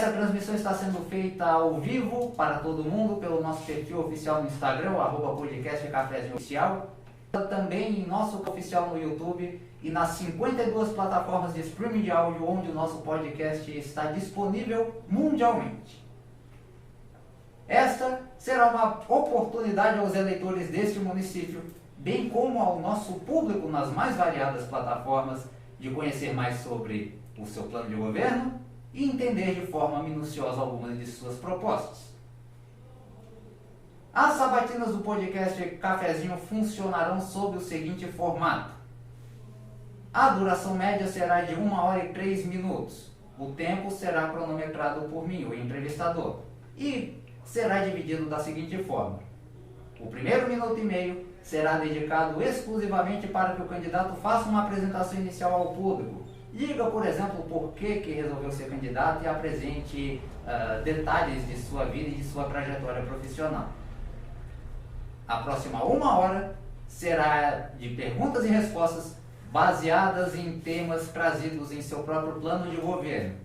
Essa transmissão está sendo feita ao vivo para todo mundo pelo nosso perfil oficial no Instagram, @podcastcafezinho-oficial. Também em nosso oficial no YouTube e nas 52 plataformas de streaming de áudio onde o nosso podcast está disponível mundialmente. Esta será uma oportunidade aos eleitores deste município, bem como ao nosso público nas mais variadas plataformas, de conhecer mais sobre o seu plano de governo e entender de forma minuciosa algumas de suas propostas. As sabatinas do podcast Cafezinho funcionarão sob o seguinte formato. A duração média será de 1 hora e 3 minutos. O tempo será cronometrado por mim, o entrevistador, e será dividido da seguinte forma. O primeiro minuto e meio será dedicado exclusivamente para que o candidato faça uma apresentação inicial ao público. Diga, por exemplo, por que resolveu ser candidato e apresente detalhes de sua vida e de sua trajetória profissional. A próxima 1 hora será de perguntas e respostas baseadas em temas trazidos em seu próprio plano de governo.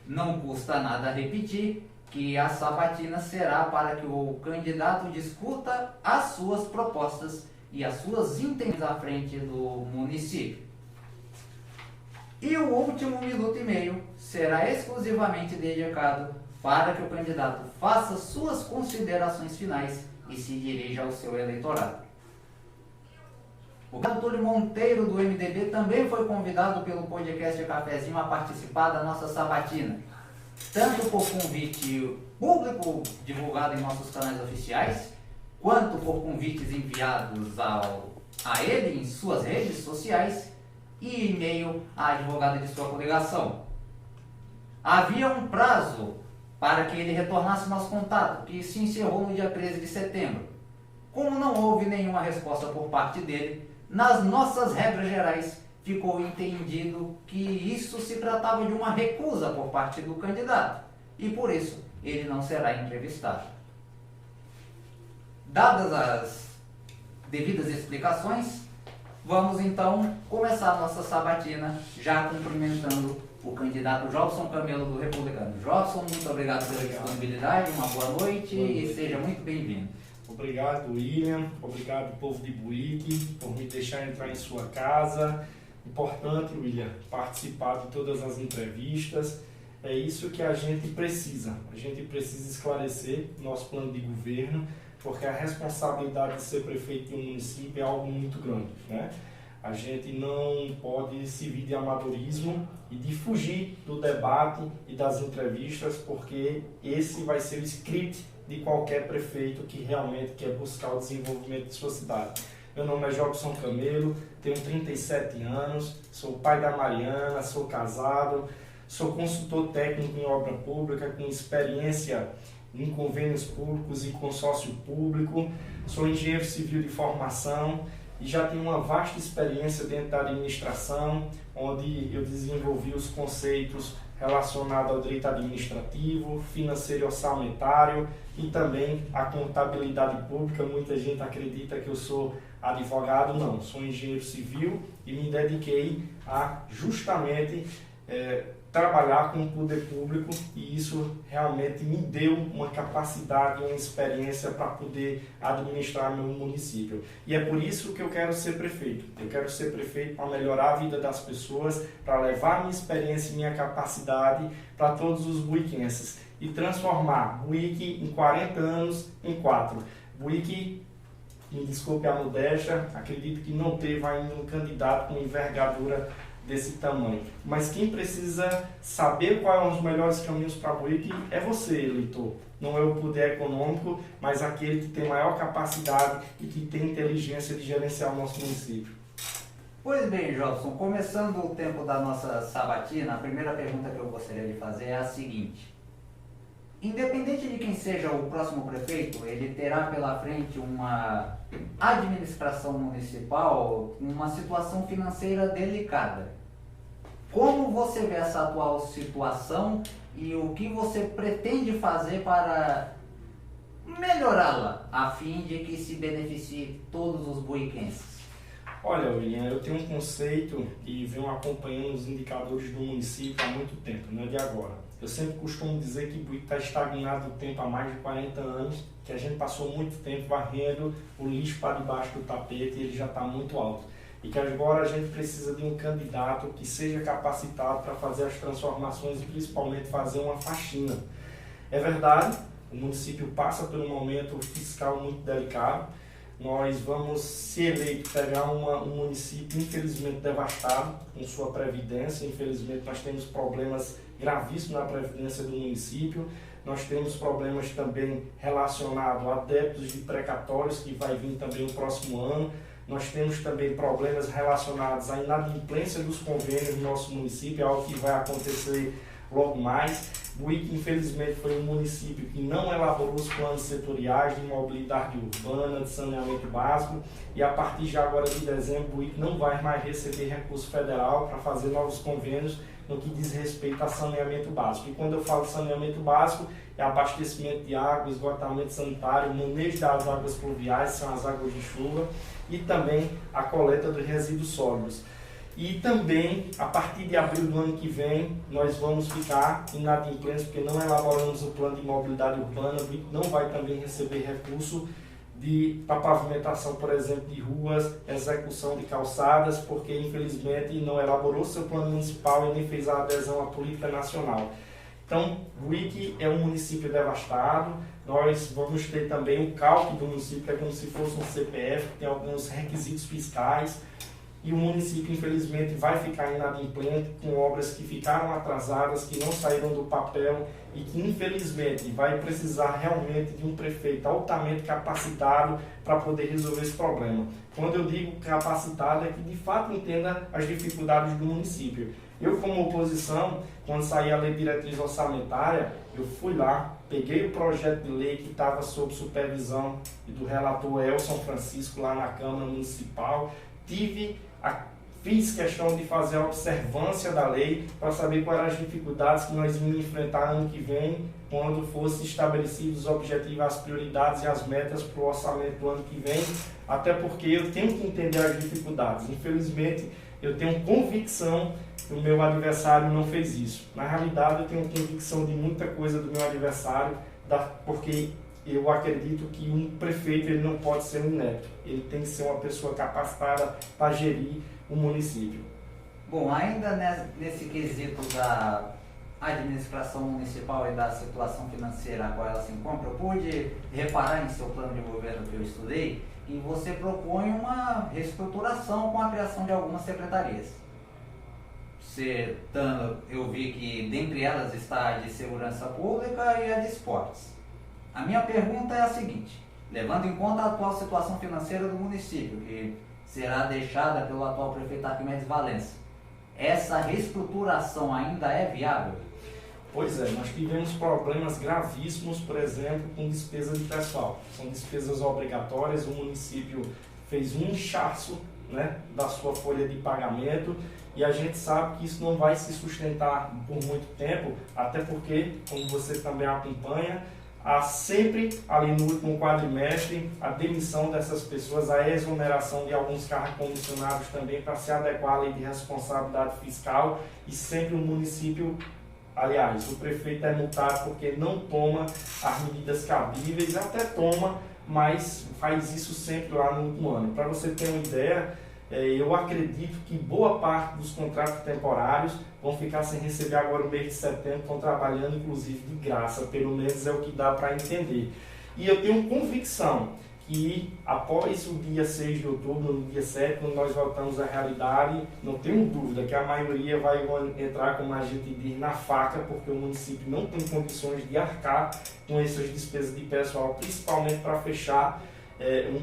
Não custa nada repetir que a sabatina será para que o candidato discuta as suas propostas e as suas intenções à frente do município. E o último minuto e meio será exclusivamente dedicado para que o candidato faça suas considerações finais e se dirija ao seu eleitorado. O Antônio Monteiro, do MDB, também foi convidado pelo podcast Cafezinho a participar da nossa sabatina, tanto por convite público divulgado em nossos canais oficiais, quanto por convites enviados a ele em suas redes sociais e e-mail à advogada de sua coligação. Havia um prazo para que ele retornasse nosso contato, que se encerrou no dia 13 de setembro. Como não houve nenhuma resposta por parte dele, nas nossas regras gerais ficou entendido que isso se tratava de uma recusa por parte do candidato e por isso ele não será entrevistado. Dadas as devidas explicações, vamos então começar a nossa sabatina já cumprimentando o candidato Jobson Camelo do Republicano. Jobson, muito obrigado pela disponibilidade, uma boa noite e seja muito bem-vindo. Obrigado, William. Obrigado, povo de Buíque, por me deixar entrar em sua casa. Importante, William, participar de todas as entrevistas. É isso que a gente precisa. A gente precisa esclarecer nosso plano de governo, porque a responsabilidade de ser prefeito de um município é algo muito grande, né? A gente não pode servir de amadorismo e de fugir do debate e das entrevistas, porque esse vai ser o script de qualquer prefeito que realmente quer buscar o desenvolvimento de sua cidade. Meu nome é Jobson Camelo, tenho 37 anos, sou pai da Mariana, sou casado, sou consultor técnico em obra pública com experiência em convênios públicos e consórcio público, sou engenheiro civil de formação e já tenho uma vasta experiência dentro da administração, onde eu desenvolvi os conceitos relacionados ao direito administrativo, financeiro e orçamentário e também a contabilidade pública. Muita gente acredita que eu sou advogado, não, sou engenheiro civil e me dediquei a justamente trabalhar com o poder público e isso realmente me deu uma capacidade, uma experiência para poder administrar meu município. E é por isso que eu quero ser prefeito. Eu quero ser prefeito para melhorar a vida das pessoas, para levar minha experiência e minha capacidade para todos os buiquenses e transformar Buíque em 40 anos em 4. Buíque, me desculpe a modéstia, acredito que não teve ainda um candidato com envergadura desse tamanho. Mas quem precisa saber quais são os melhores caminhos para Buíque é você, eleitor. Não é o poder econômico, mas aquele que tem maior capacidade e que tem inteligência de gerenciar o nosso município. Pois bem, Jobson, começando o tempo da nossa sabatina, a primeira pergunta que eu gostaria de fazer é a seguinte. Independente de quem seja o próximo prefeito, ele terá pela frente uma administração municipal, uma situação financeira delicada. Como você vê essa atual situação e o que você pretende fazer para melhorá-la, a fim de que se beneficie todos os buiquenses? Olha, William, eu tenho um conceito e venho acompanhando os indicadores do município há muito tempo, não é de agora. Eu sempre costumo dizer que Buíque está estagnado no tempo há mais de 40 anos, que a gente passou muito tempo varrendo o lixo para debaixo do tapete e ele já está muito alto. E que agora a gente precisa de um candidato que seja capacitado para fazer as transformações e principalmente fazer uma faxina. É verdade, o município passa por um momento fiscal muito delicado. Nós vamos, se eleito, pegar um município infelizmente devastado com sua previdência. Infelizmente nós temos problemas gravíssimos na previdência do município. Nós temos problemas também relacionados a débitos de precatórios que vai vir também no próximo ano. Nós temos também problemas relacionados à inadimplência dos convênios no nosso município, é algo que vai acontecer logo mais. Buíque, infelizmente, foi um município que não elaborou os planos setoriais de mobilidade urbana, de saneamento básico, e a partir de agora de dezembro, Buíque não vai mais receber recurso federal para fazer novos convênios no que diz respeito a saneamento básico. E quando eu falo saneamento básico, é abastecimento de água, esgotamento sanitário, manejo das águas pluviais, são as águas de chuva, e também a coleta dos resíduos sólidos. E também, a partir de abril do ano que vem, nós vamos ficar inadimplentes, porque não elaboramos o plano de mobilidade urbana, não vai também receber recurso para pavimentação, por exemplo, de ruas, execução de calçadas, porque infelizmente não elaborou seu plano municipal e nem fez a adesão à política nacional. Então, Buíque é um município devastado. Nós vamos ter também o cálculo do município, que é como se fosse um CPF, que tem alguns requisitos fiscais. E o município, infelizmente, vai ficar inadimplente com obras que ficaram atrasadas, que não saíram do papel e que, infelizmente, vai precisar realmente de um prefeito altamente capacitado para poder resolver esse problema. Quando eu digo capacitado, é que, de fato, entenda as dificuldades do município. Eu, como oposição, quando saí a lei de diretriz orçamentária, eu fui lá, peguei o projeto de lei que estava sob supervisão do relator Elson Francisco lá na Câmara Municipal, fiz questão de fazer a observância da lei para saber quais eram as dificuldades que nós íamos enfrentar ano que vem, quando fossem estabelecidos os objetivos, as prioridades e as metas para o orçamento do ano que vem, até porque eu tenho que entender as dificuldades. Infelizmente, eu tenho convicção que o meu adversário não fez isso. Na realidade, eu tenho convicção de muita coisa do meu adversário, porque eu acredito que um prefeito ele não pode ser um inepto. Ele tem que ser uma pessoa capacitada para gerir o município. Bom, ainda nesse quesito da administração municipal e da situação financeira a qual ela se encontra, eu pude reparar em seu plano de governo que eu estudei que você propõe uma reestruturação com a criação de algumas secretarias. Eu vi que dentre elas está a de segurança pública e a de esportes. A minha pergunta é a seguinte: levando em conta a atual situação financeira do município, que será deixada pelo atual prefeito Arquimedes Valença, essa reestruturação ainda é viável? Pois é, nós tivemos problemas gravíssimos, por exemplo, com despesa de pessoal. São despesas obrigatórias, o município fez um inchaço, né, da sua folha de pagamento, e a gente sabe que isso não vai se sustentar por muito tempo, até porque, como você também acompanha, há sempre ali no último quadrimestre a demissão dessas pessoas, a exoneração de alguns cargos comissionados também para se adequar à lei de responsabilidade fiscal, e sempre o município, aliás, o prefeito é multado porque não toma as medidas cabíveis, até toma, mas faz isso sempre lá no último ano. Para você ter uma ideia, eu acredito que boa parte dos contratos temporários vão ficar sem receber agora o mês de setembro, estão trabalhando inclusive de graça, pelo menos é o que dá para entender. E eu tenho convicção que após o dia 6 de outubro, no dia 7, quando nós voltamos à realidade, não tenho dúvida que a maioria vai entrar, como a gente diz, na faca, porque o município não tem condições de arcar com essas despesas de pessoal, principalmente para fechar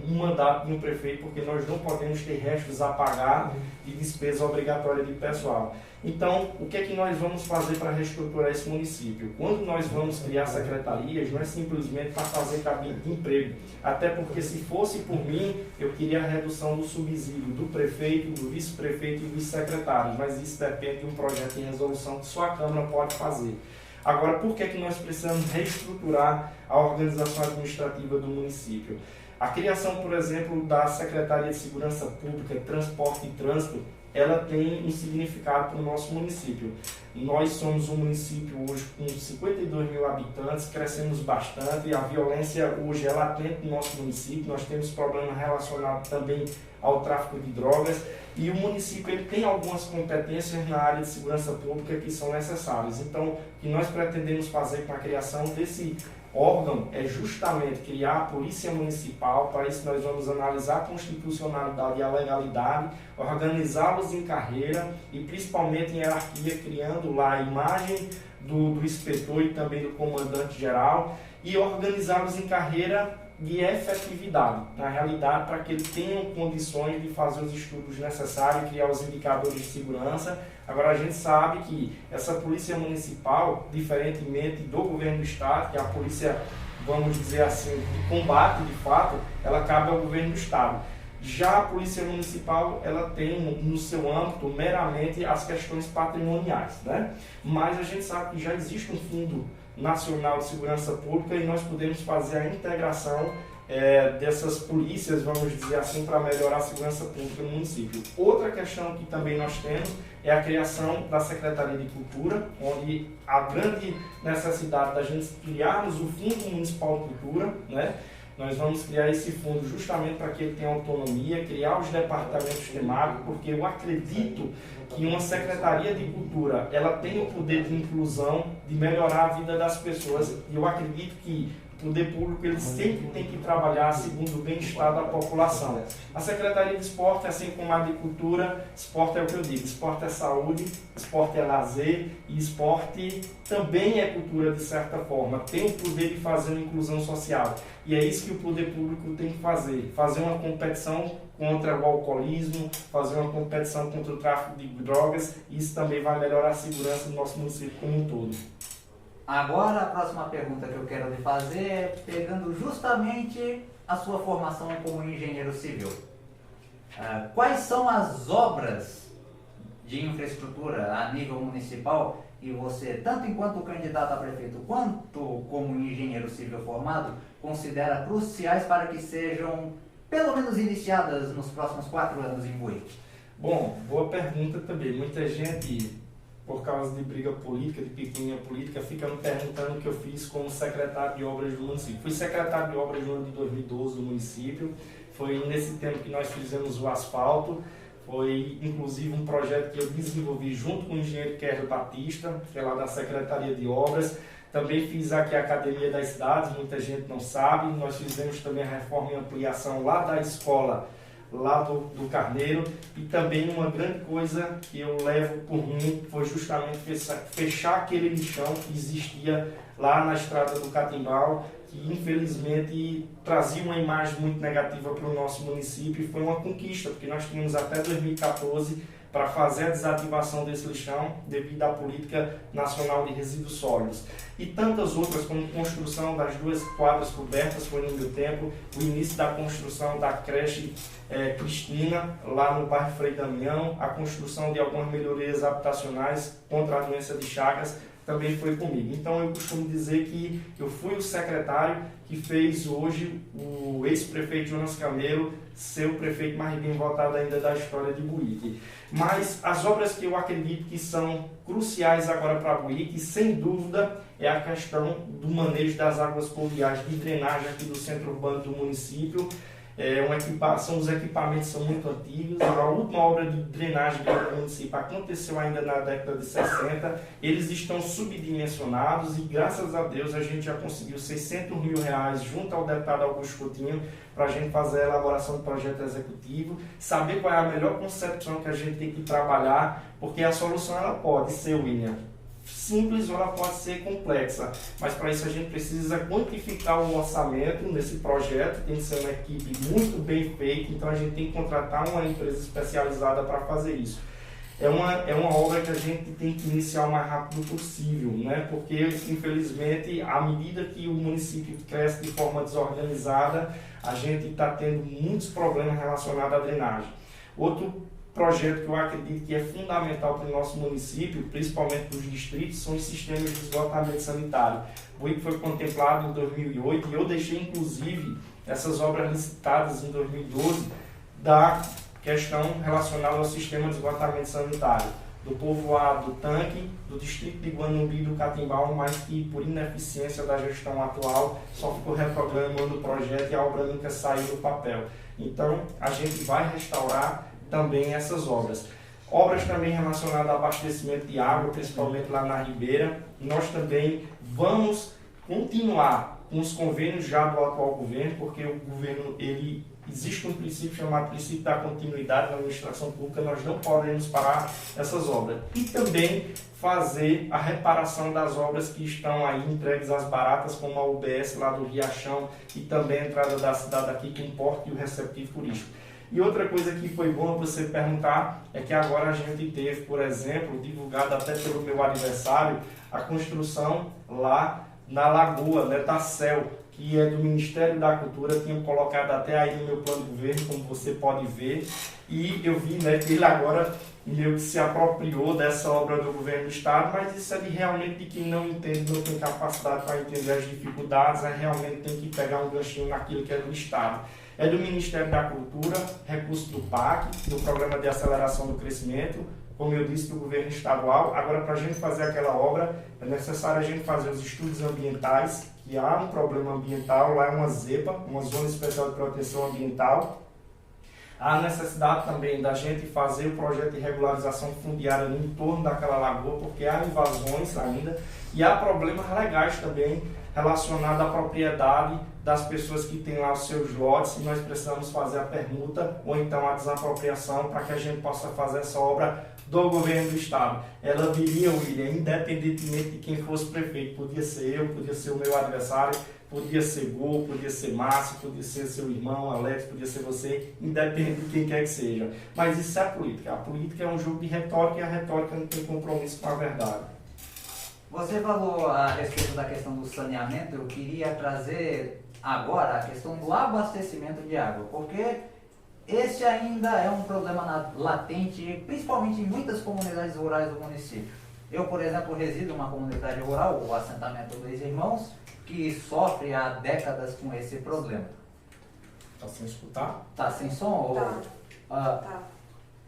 um mandato de um prefeito, porque nós não podemos ter restos a pagar de despesa obrigatória de pessoal. Então, o que é que nós vamos fazer para reestruturar esse município? Quando nós vamos criar secretarias, não é simplesmente para fazer cabine de emprego, até porque se fosse por mim, eu queria a redução do subsídio do prefeito, do vice-prefeito e dos secretários, mas isso depende de um projeto de resolução que só a Câmara pode fazer. Agora, por que é que nós precisamos reestruturar a organização administrativa do município? A criação, por exemplo, da Secretaria de Segurança Pública, Transporte e Trânsito, ela tem um significado para o nosso município. Nós somos um município hoje com 52 mil habitantes, crescemos bastante, a violência hoje é latente no nosso município, nós temos problemas relacionados também ao tráfico de drogas e o município ele tem algumas competências na área de segurança pública que são necessárias. Então, o que nós pretendemos fazer com a criação desse órgão é justamente criar a Polícia Municipal. Para isso nós vamos analisar a constitucionalidade e a legalidade, organizá-los em carreira e principalmente em hierarquia, criando lá a imagem do inspetor e também do comandante-geral e organizá-los em carreira de efetividade, na realidade, para que eles tenham condições de fazer os estudos necessários, criar os indicadores de segurança. Agora, a gente sabe que essa polícia municipal, diferentemente do governo do estado, que é a polícia, vamos dizer assim, de combate, de fato, ela cabe ao governo do estado. Já a polícia municipal, ela tem no seu âmbito meramente as questões patrimoniais, né? Mas a gente sabe que já existe um fundo nacional de segurança pública e nós podemos fazer a integração dessas polícias, vamos dizer assim, para melhorar a segurança pública no município. Outra questão que também nós temos é a criação da Secretaria de Cultura, onde a grande necessidade da gente criarmos o Fundo Municipal de Cultura, né? Nós vamos criar esse fundo justamente para que ele tenha autonomia, criar os departamentos temáticos, porque eu acredito que uma Secretaria de Cultura ela tem o poder de inclusão, de melhorar a vida das pessoas, e eu acredito que o poder público ele sempre tem que trabalhar segundo o bem-estar da população. A Secretaria de Esporte, assim como a de Cultura, esporte é o que eu digo, esporte é saúde, esporte é lazer e esporte também é cultura de certa forma, tem o poder de fazer uma inclusão social. E é isso que o poder público tem que fazer uma competição contra o alcoolismo, fazer uma competição contra o tráfico de drogas, e isso também vai melhorar a segurança do nosso município como um todo. Agora, a próxima pergunta que eu quero lhe fazer é pegando justamente a sua formação como engenheiro civil. Quais são as obras de infraestrutura a nível municipal que você, tanto enquanto candidato a prefeito quanto como engenheiro civil formado, considera cruciais para que sejam, pelo menos, iniciadas nos próximos 4 anos em Buíque? Bom, boa pergunta também. Muita gente, por causa de briga política, de picuinha política, fica me perguntando o que eu fiz como secretário de obras do município. Fui secretário de obras no ano de 2012 do município, foi nesse tempo que nós fizemos o asfalto, foi inclusive um projeto que eu desenvolvi junto com o engenheiro Kerry Batista, que é lá da Secretaria de Obras. Também fiz aqui a Academia das Cidades, muita gente não sabe, nós fizemos também a reforma e ampliação lá da escola, lá do Carneiro, e também uma grande coisa que eu levo por mim foi justamente fechar aquele lixão que existia lá na estrada do Catimbau, que infelizmente trazia uma imagem muito negativa para o nosso município, e foi uma conquista, porque nós tínhamos até 2014 para fazer a desativação desse lixão devido à Política Nacional de Resíduos Sólidos. E tantas outras, como construção das 2 quadras cobertas, foi no meu tempo, o início da construção da creche Cristina, lá no bairro Frei Damião, a construção de algumas melhorias habitacionais contra a doença de Chagas, também foi comigo. Então eu costumo dizer que eu fui o secretário que fez hoje o ex-prefeito Jonas Camelo ser o prefeito mais bem votado ainda da história de Buíque. Mas as obras que eu acredito que são cruciais agora para Buíque, sem dúvida, é a questão do manejo das águas pluviais de drenagem aqui do centro urbano do município. Os equipamentos são muito antigos. A última obra de drenagem do município aconteceu ainda na década de 60. Eles estão subdimensionados e, graças a Deus, a gente já conseguiu R$600 mil junto ao deputado Augusto Coutinho para a gente fazer a elaboração do projeto executivo, saber qual é a melhor concepção que a gente tem que trabalhar, porque a solução ela pode ser, William, simples ou ela pode ser complexa, mas para isso a gente precisa quantificar o orçamento nesse projeto, tem que ser uma equipe muito bem feita, então a gente tem que contratar uma empresa especializada para fazer isso. É uma obra que a gente tem que iniciar o mais rápido possível, né? Porque infelizmente, à medida que o município cresce de forma desorganizada, a gente está tendo muitos problemas relacionados à drenagem. Outro projeto que eu acredito que é fundamental para o nosso município, principalmente para os distritos, são os sistemas de esgotamento sanitário. O Buíque foi contemplado em 2008 e eu deixei inclusive dessas obras licitadas em 2012 da questão relacionada ao sistema de esgotamento sanitário do povoado do Tanque, do distrito de Guanumbi e do Catimbau, mas que por ineficiência da gestão atual só ficou reprogramando o projeto e a obra nunca saiu do papel. Então a gente vai restaurar também essas obras. Obras também relacionadas ao abastecimento de água, principalmente lá na Ribeira. Nós também vamos continuar com os convênios já do atual governo, porque o governo, existe um princípio chamado princípio da continuidade na administração pública, nós não podemos parar essas obras. E também fazer a reparação das obras que estão aí entregues às baratas, como a UBS lá do Riachão e também a entrada da cidade aqui com o porto e o receptivo turístico. E outra coisa que foi bom você perguntar é que agora a gente teve, por exemplo, divulgado até pelo meu aniversário, a construção lá na Lagoa, né, da CEL, que é do Ministério da Cultura, tinham colocado até aí no meu plano de governo, como você pode ver, e eu vi, né, que ele agora meio que se apropriou dessa obra do governo do Estado, mas isso é realmente de quem não entende, não tem capacidade para entender as dificuldades, realmente tem que pegar um ganchinho naquilo que é do Estado. É do Ministério da Cultura, recurso do PAC, do Programa de Aceleração do Crescimento, como eu disse, do governo estadual. Agora, para a gente fazer aquela obra, é necessário a gente fazer os estudos ambientais, que há um problema ambiental, lá é uma ZEPA, uma Zona Especial de Proteção Ambiental. Há necessidade também da gente fazer o projeto de regularização fundiária no entorno daquela lagoa, porque há invasões ainda, e há problemas legais também relacionados à propriedade das pessoas que têm lá os seus lotes, e nós precisamos fazer a permuta ou então a desapropriação para que a gente possa fazer essa obra do governo do Estado. Ela viria, William, independentemente de quem fosse prefeito. Podia ser eu, podia ser o meu adversário, podia ser Gol, podia ser Márcio, podia ser seu irmão, Alex, podia ser você, independente de quem quer que seja. Mas isso é política. A política é um jogo de retórica e a retórica não tem compromisso com a verdade. Você falou a respeito da questão do saneamento, eu queria trazer agora a questão do abastecimento de água, porque esse ainda é um problema latente, principalmente em muitas comunidades rurais do município. Eu, por exemplo, resido em uma comunidade rural, o assentamento dos Irmãos, que sofre há décadas com esse problema. Está sem escutar? Está sem som? Tá. Tá.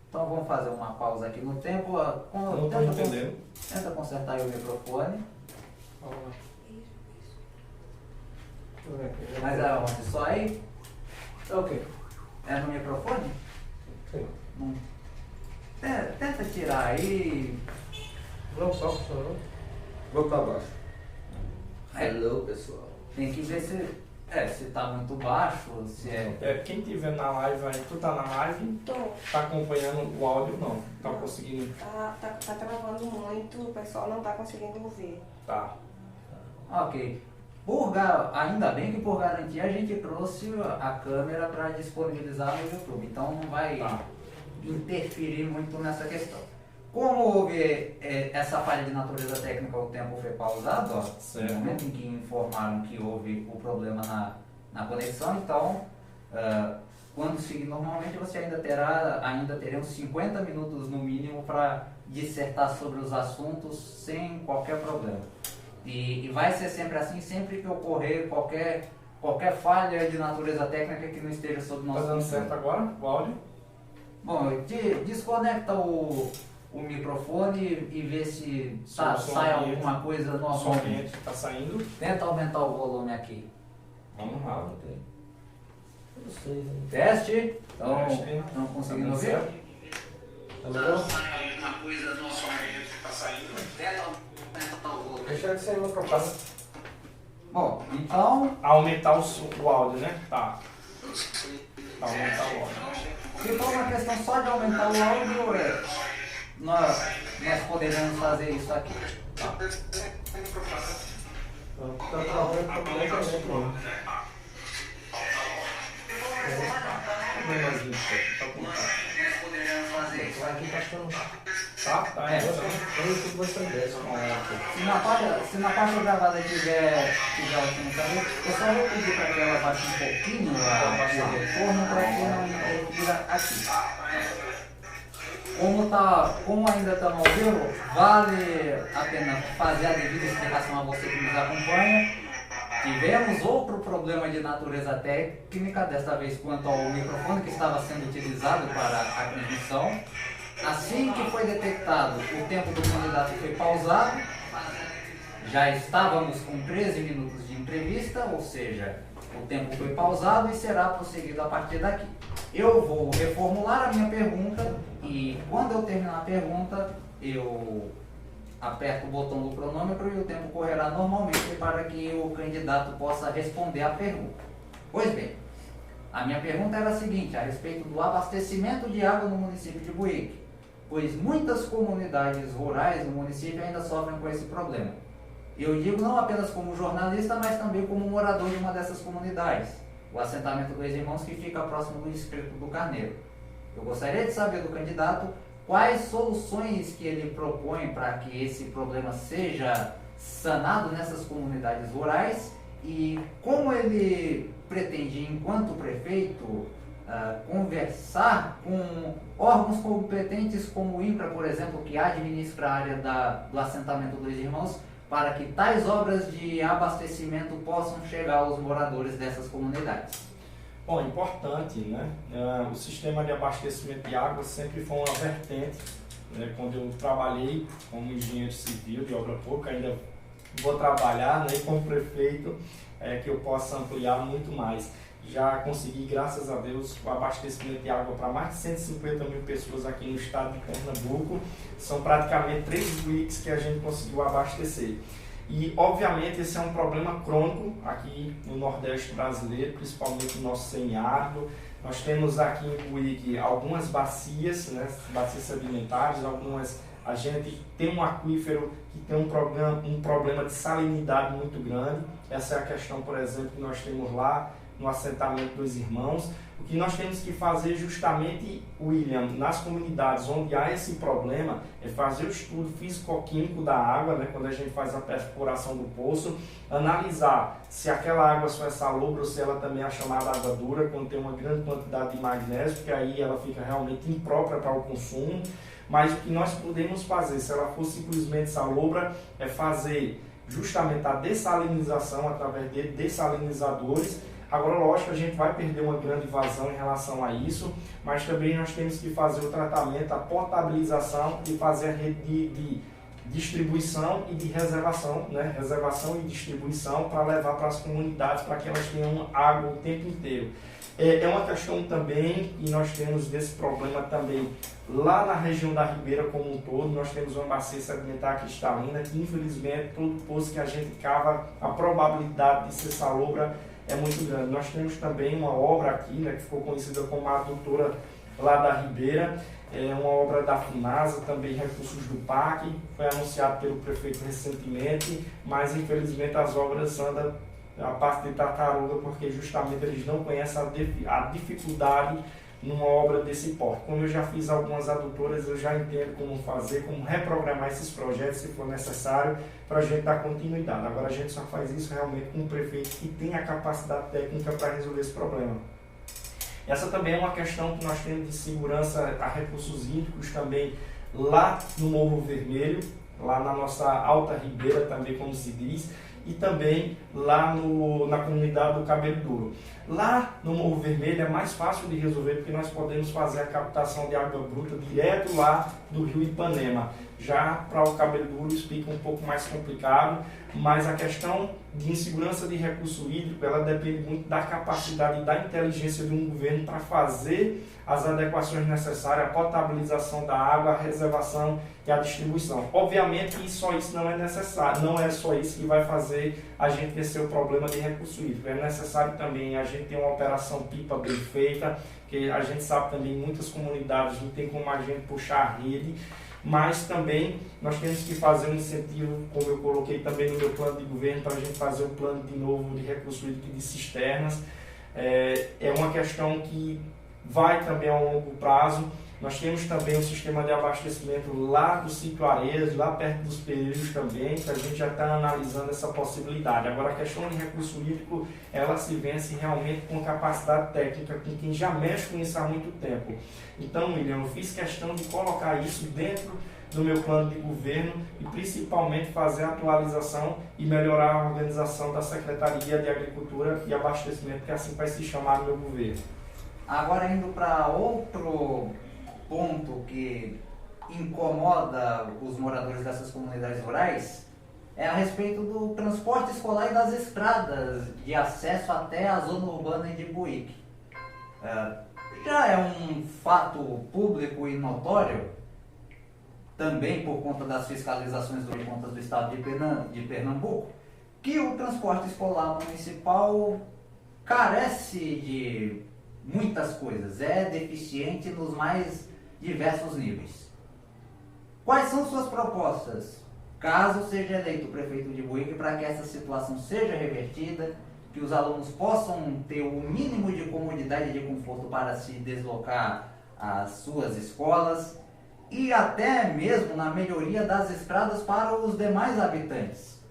Então vamos fazer uma pausa aqui no tempo. Não estou entendendo. Tenta consertar aí o microfone. Mas é onde? Só aí? Ok. É no microfone? Sim. Tenta tirar aí. Não só funcionou. Vou para baixo. Hello, pessoal. Tem que ver se tá muito baixo, se é... Quem tiver na live aí, tu tá na live? Tô. Tá acompanhando o áudio? Não. Tá conseguindo? Tá travando muito, o pessoal não tá conseguindo ouvir. Tá. Ok. Ainda bem que por garantia a gente trouxe a câmera para disponibilizar no YouTube, então não vai interferir muito nessa questão. Como houve essa falha de natureza técnica, o tempo foi pausado, no momento em que informaram que houve o problema na conexão, então quando seguir normalmente você ainda terá uns 50 minutos no mínimo para dissertar sobre os assuntos sem qualquer problema. E vai ser sempre assim, sempre que ocorrer qualquer falha de natureza técnica que não esteja sob nosso controle. Tá dando certo agora o áudio? Bom, desconecta o microfone e vê se sai alguma coisa no som ambiente está saindo. Tenta aumentar o volume aqui. Vamos lá. Eu sei, né? Teste. Estão conseguindo ouvir? Tá melhor? Alguma coisa no som ambiente está saindo. Tenta aumentar o volume. Deixa que sair uma propaganda. Bom, então... Aumentar o áudio, né? Tá. Aumentar o áudio. Se for uma questão só de aumentar o áudio, nós poderemos fazer isso aqui. Tá travando completamente, mano. Nós poderemos fazer isso Aqui tá achando. Tá, Eu tudo vai ser dessa. Se na parte gravada tiver algum também, eu só vou pedir para que ela baixe um pouquinho o retorno para que não interfira aqui. Como ainda estamos ao vivo, vale a pena fazer a devida explicação a você que nos acompanha. Tivemos outro problema de natureza técnica, desta vez quanto ao microfone que estava sendo utilizado para a transmissão. Assim que foi detectado, o tempo do candidato foi pausado. Já estávamos com 13 minutos de entrevista, ou seja, o tempo foi pausado e será prosseguido a partir daqui. Eu vou reformular a minha pergunta e quando eu terminar a pergunta, eu aperto o botão do cronômetro e o tempo correrá normalmente para que o candidato possa responder a pergunta. Pois bem, a minha pergunta era a seguinte, a respeito do abastecimento de água no município de Buíque, pois muitas comunidades rurais no município ainda sofrem com esse problema. Eu digo não apenas como jornalista, mas também como morador de uma dessas comunidades, o assentamento Dois Irmãos, que fica próximo do Distrito do Carneiro. Eu gostaria de saber do candidato quais soluções que ele propõe para que esse problema seja sanado nessas comunidades rurais e como ele pretende, enquanto prefeito, conversar com órgãos competentes como o INCRA, por exemplo, que administra a área do assentamento Dois Irmãos, para que tais obras de abastecimento possam chegar aos moradores dessas comunidades. Bom, importante, né? O sistema de abastecimento de água sempre foi uma vertente, né? Quando eu trabalhei como engenheiro civil de obra pública, ainda vou trabalhar, né? Como prefeito, que eu possa ampliar muito mais. Já consegui, graças a Deus, o abastecimento de água para mais de 150 mil pessoas aqui no estado de Pernambuco. São praticamente 3 weeks que a gente conseguiu abastecer. E, obviamente, esse é um problema crônico aqui no Nordeste brasileiro, principalmente no nosso semiárido. Nós temos aqui em Buíque algumas bacias, né, bacias sedimentares, a gente tem um aquífero que tem um problema de salinidade muito grande. Essa é a questão, por exemplo, que nós temos lá no assentamento Dois Irmãos. O que nós temos que fazer justamente, William, nas comunidades onde há esse problema, é fazer o estudo físico-químico da água, né, quando a gente faz a perfuração do poço, analisar se aquela água só é salobra ou se ela também é a chamada água dura, quando tem uma grande quantidade de magnésio, porque aí ela fica realmente imprópria para o consumo. Mas o que nós podemos fazer, se ela for simplesmente salobra, é fazer justamente a dessalinização através de dessalinizadores. Agora, lógico, a gente vai perder uma grande vazão em relação a isso, mas também nós temos que fazer o tratamento, a potabilização e fazer a rede de distribuição e de reservação, né? Reservação e distribuição para levar para as comunidades, para que elas tenham água o tempo inteiro. É uma questão também, e nós temos desse problema também lá na região da Ribeira como um todo. Nós temos uma bacia sedimentar cristalina que, infelizmente, todo poço que a gente cava, a probabilidade de ser salobra é muito grande. Nós temos também uma obra aqui, né, que ficou conhecida como a adutora lá da Ribeira, é uma obra da FUNASA, também recursos do PAC, foi anunciado pelo prefeito recentemente, mas infelizmente as obras andam a parte de tartaruga, porque justamente eles não conhecem a dificuldade numa obra desse porte. Como eu já fiz algumas adutoras, eu já entendo como fazer, como reprogramar esses projetos, se for necessário, para a gente dar continuidade. Agora a gente só faz isso realmente com um prefeito que tem a capacidade técnica para resolver esse problema. Essa também é uma questão que nós temos de segurança a recursos hídricos também lá no Morro Vermelho, lá na nossa Alta Ribeira também, como se diz, e também lá na comunidade do Cabelo Duro. Lá no Morro Vermelho é mais fácil de resolver porque nós podemos fazer a captação de água bruta direto lá do rio Ipanema. Já para o Cabelo Duro isso fica um pouco mais complicado, mas a questão de insegurança de recurso hídrico, ela depende muito da capacidade e da inteligência de um governo para fazer as adequações necessárias, a potabilização da água, a reservação e a distribuição. Obviamente que só isso não é necessário, não é só isso que vai fazer a gente vencer o problema de recurso hídrico. É necessário também a gente ter uma operação pipa bem feita, que a gente sabe também muitas comunidades não tem como a gente puxar a rede, mas também nós temos que fazer um incentivo, como eu coloquei também no meu plano de governo, para a gente fazer um plano de novo de recurso hídrico e de cisternas. É uma questão que vai também a longo prazo. Nós temos também um sistema de abastecimento lá do Sítio Areias, lá perto dos Pereiros também, que a gente já está analisando essa possibilidade. Agora, a questão de recurso hídrico, ela se vence realmente com capacidade técnica, com quem já mexe com isso há muito tempo. Então, William, eu fiz questão de colocar isso dentro do meu plano de governo e principalmente fazer a atualização e melhorar a organização da Secretaria de Agricultura e Abastecimento, que assim vai se chamar no meu governo. Agora indo para outro ponto que incomoda os moradores dessas comunidades rurais, é a respeito do transporte escolar e das estradas de acesso até a zona urbana de Buíque. Já é um fato público e notório, também por conta das fiscalizações de contas do estado de Pernambuco, que o transporte escolar municipal carece de muitas coisas, é deficiente nos mais diversos níveis. Quais são suas propostas, caso seja eleito o prefeito de Buíque, para que essa situação seja revertida, que os alunos possam ter o mínimo de comodidade e de conforto para se deslocar às suas escolas e até mesmo na melhoria das estradas para os demais habitantes?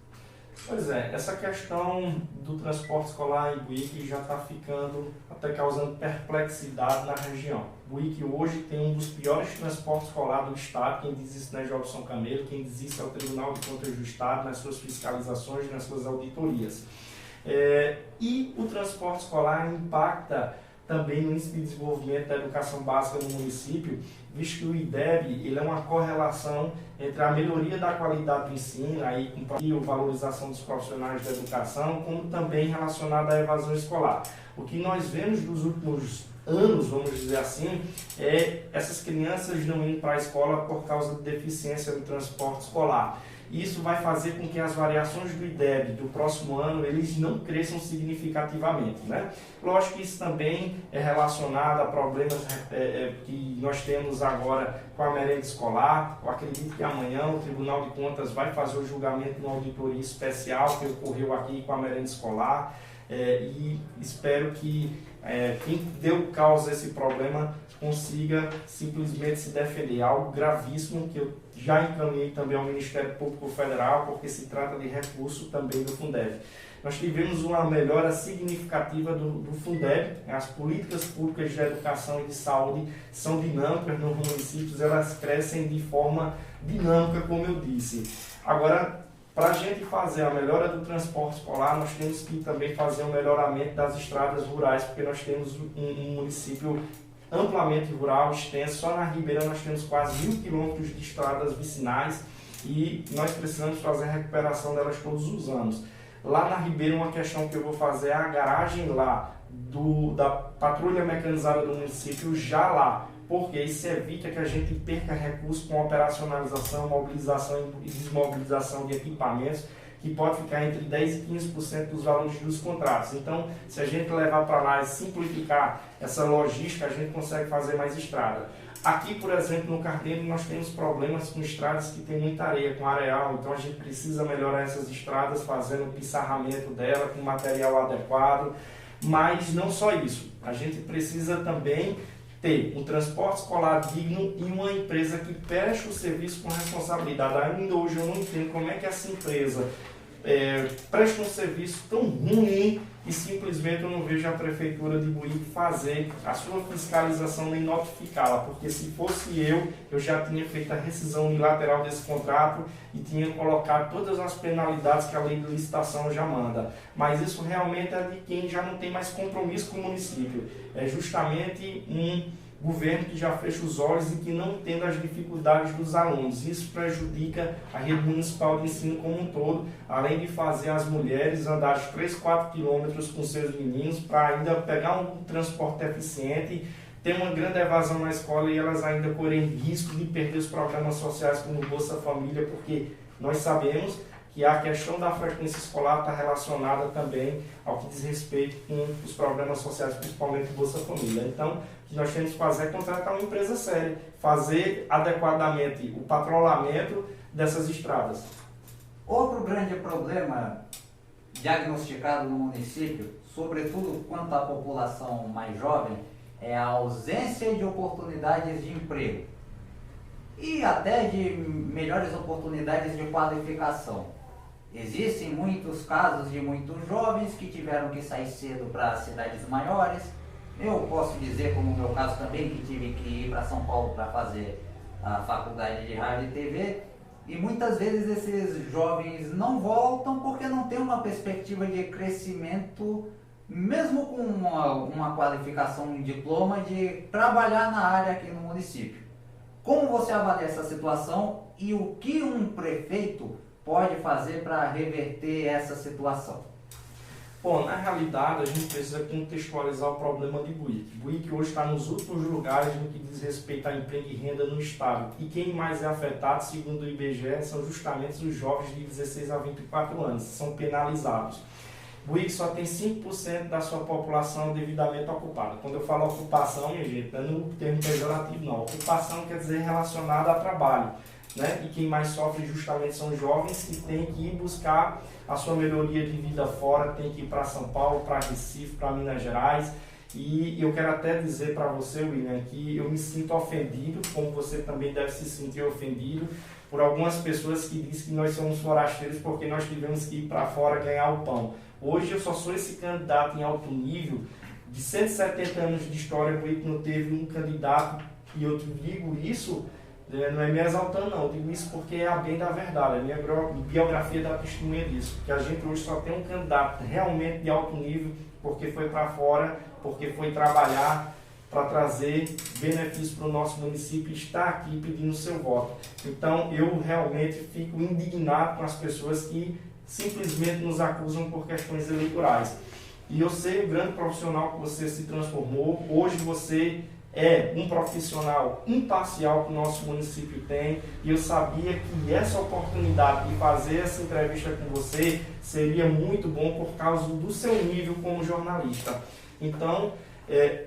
Pois é, essa questão do transporte escolar em Buíque já está ficando, até causando perplexidade na região. Buíque hoje tem um dos piores transportes escolar do estado. Quem diz isso não é Jobson Camelo, quem diz isso é o Tribunal de Contas do Estado, nas suas fiscalizações, nas suas auditorias. E o transporte escolar impacta também no índice de desenvolvimento da educação básica no município, visto que o IDEB ele é uma correlação entre a melhoria da qualidade do ensino, aí com a valorização dos profissionais da educação, como também relacionado à evasão escolar. O que nós vemos nos últimos anos, vamos dizer assim, é essas crianças não indo para a escola por causa de deficiência no transporte escolar. Isso vai fazer com que as variações do IDEB do próximo ano eles não cresçam significativamente, né? Lógico que isso também é relacionado a problemas que nós temos agora com a merenda escolar. Eu acredito que amanhã o Tribunal de Contas vai fazer o julgamento de uma auditoria especial que ocorreu aqui com a merenda escolar e espero que quem deu causa a esse problema consiga simplesmente se defender. É algo gravíssimo que eu já encaminhei também ao Ministério Público Federal, porque se trata de recurso também do Fundeb. Nós tivemos uma melhora significativa do Fundeb. As políticas públicas de educação e de saúde são dinâmicas nos municípios, elas crescem de forma dinâmica, como eu disse. Agora, para a gente fazer a melhora do transporte escolar, nós temos que também fazer um melhoramento das estradas rurais, porque nós temos um município amplamente rural, extenso. Só na Ribeira nós temos quase 1.000 quilômetros de estradas vicinais e nós precisamos fazer a recuperação delas todos os anos. Lá na Ribeira, uma questão que eu vou fazer é a garagem lá da patrulha mecanizada do município já lá, porque isso evita que a gente perca recursos com operacionalização, mobilização e desmobilização de equipamentos, que pode ficar entre 10% e 15% dos valores dos contratos. Então, se a gente levar para lá e simplificar essa logística, a gente consegue fazer mais estrada. Aqui, por exemplo, no Carneiro, nós temos problemas com estradas que tem muita areia, com areal, então a gente precisa melhorar essas estradas, fazendo o pissarramento dela com material adequado. Mas não só isso, a gente precisa também ter um transporte escolar digno e uma empresa que preste o serviço com responsabilidade. Ainda hoje eu não entendo como é que essa empresa presta um serviço tão ruim e simplesmente eu não vejo a Prefeitura de Buíque fazer a sua fiscalização nem notificá-la, porque se fosse eu já tinha feito a rescisão unilateral desse contrato e tinha colocado todas as penalidades que a lei de licitação já manda. Mas isso realmente é de quem já não tem mais compromisso com o município. É justamente um governo que já fecha os olhos e que não entende as dificuldades dos alunos. Isso prejudica a rede municipal de ensino como um todo, além de fazer as mulheres andar 3, 4 quilômetros com seus meninos para ainda pegar um transporte eficiente, ter uma grande evasão na escola e elas ainda correm risco de perder os programas sociais como Bolsa Família, porque nós sabemos que a questão da frequência escolar está relacionada também ao que diz respeito com os programas sociais, principalmente Bolsa Família. Então, o que nós temos que fazer é contratar uma empresa séria, fazer adequadamente o patrulhamento dessas estradas. Outro grande problema diagnosticado no município, sobretudo quanto à população mais jovem, é a ausência de oportunidades de emprego e até de melhores oportunidades de qualificação. Existem muitos casos de muitos jovens que tiveram que sair cedo para cidades maiores. Eu posso dizer, como no meu caso também, que tive que ir para São Paulo para fazer a faculdade de rádio e TV, e muitas vezes esses jovens não voltam porque não tem uma perspectiva de crescimento, mesmo com uma qualificação, um diploma, de trabalhar na área aqui no município. Como você avalia essa situação e o que um prefeito pode fazer para reverter essa situação? Bom, na realidade a gente precisa contextualizar o problema de Buíque. Buíque hoje está nos últimos lugares no que diz respeito a emprego e renda no estado. E quem mais é afetado, segundo o IBGE, são justamente os jovens de 16 a 24 anos, são penalizados. Buíque só tem 5% da sua população devidamente ocupada. Quando eu falo ocupação, minha gente, não é no termo pejorativo não. Ocupação quer dizer relacionada a trabalho, né? E quem mais sofre justamente são jovens que têm que ir buscar a sua melhoria de vida fora, tem que ir para São Paulo, para Recife, para Minas Gerais. E eu quero até dizer para você, William, que eu me sinto ofendido, como você também deve se sentir ofendido, por algumas pessoas que dizem que nós somos forasteiros porque nós tivemos que ir para fora ganhar o pão. Hoje eu só sou esse candidato em alto nível. De 170 anos de história, o Buíque não teve um candidato, e eu digo isso, não é me exaltando não, eu digo isso porque é a bem da verdade, a minha biografia dá testemunha disso, que a gente hoje só tem um candidato realmente de alto nível porque foi para fora, porque foi trabalhar para trazer benefício para o nosso município e está aqui pedindo seu voto. Então eu realmente fico indignado com as pessoas que simplesmente nos acusam por questões eleitorais. E eu sei o grande profissional que você se transformou. Hoje você é um profissional imparcial que o nosso município tem, e eu sabia que essa oportunidade de fazer essa entrevista com você seria muito bom por causa do seu nível como jornalista. Então,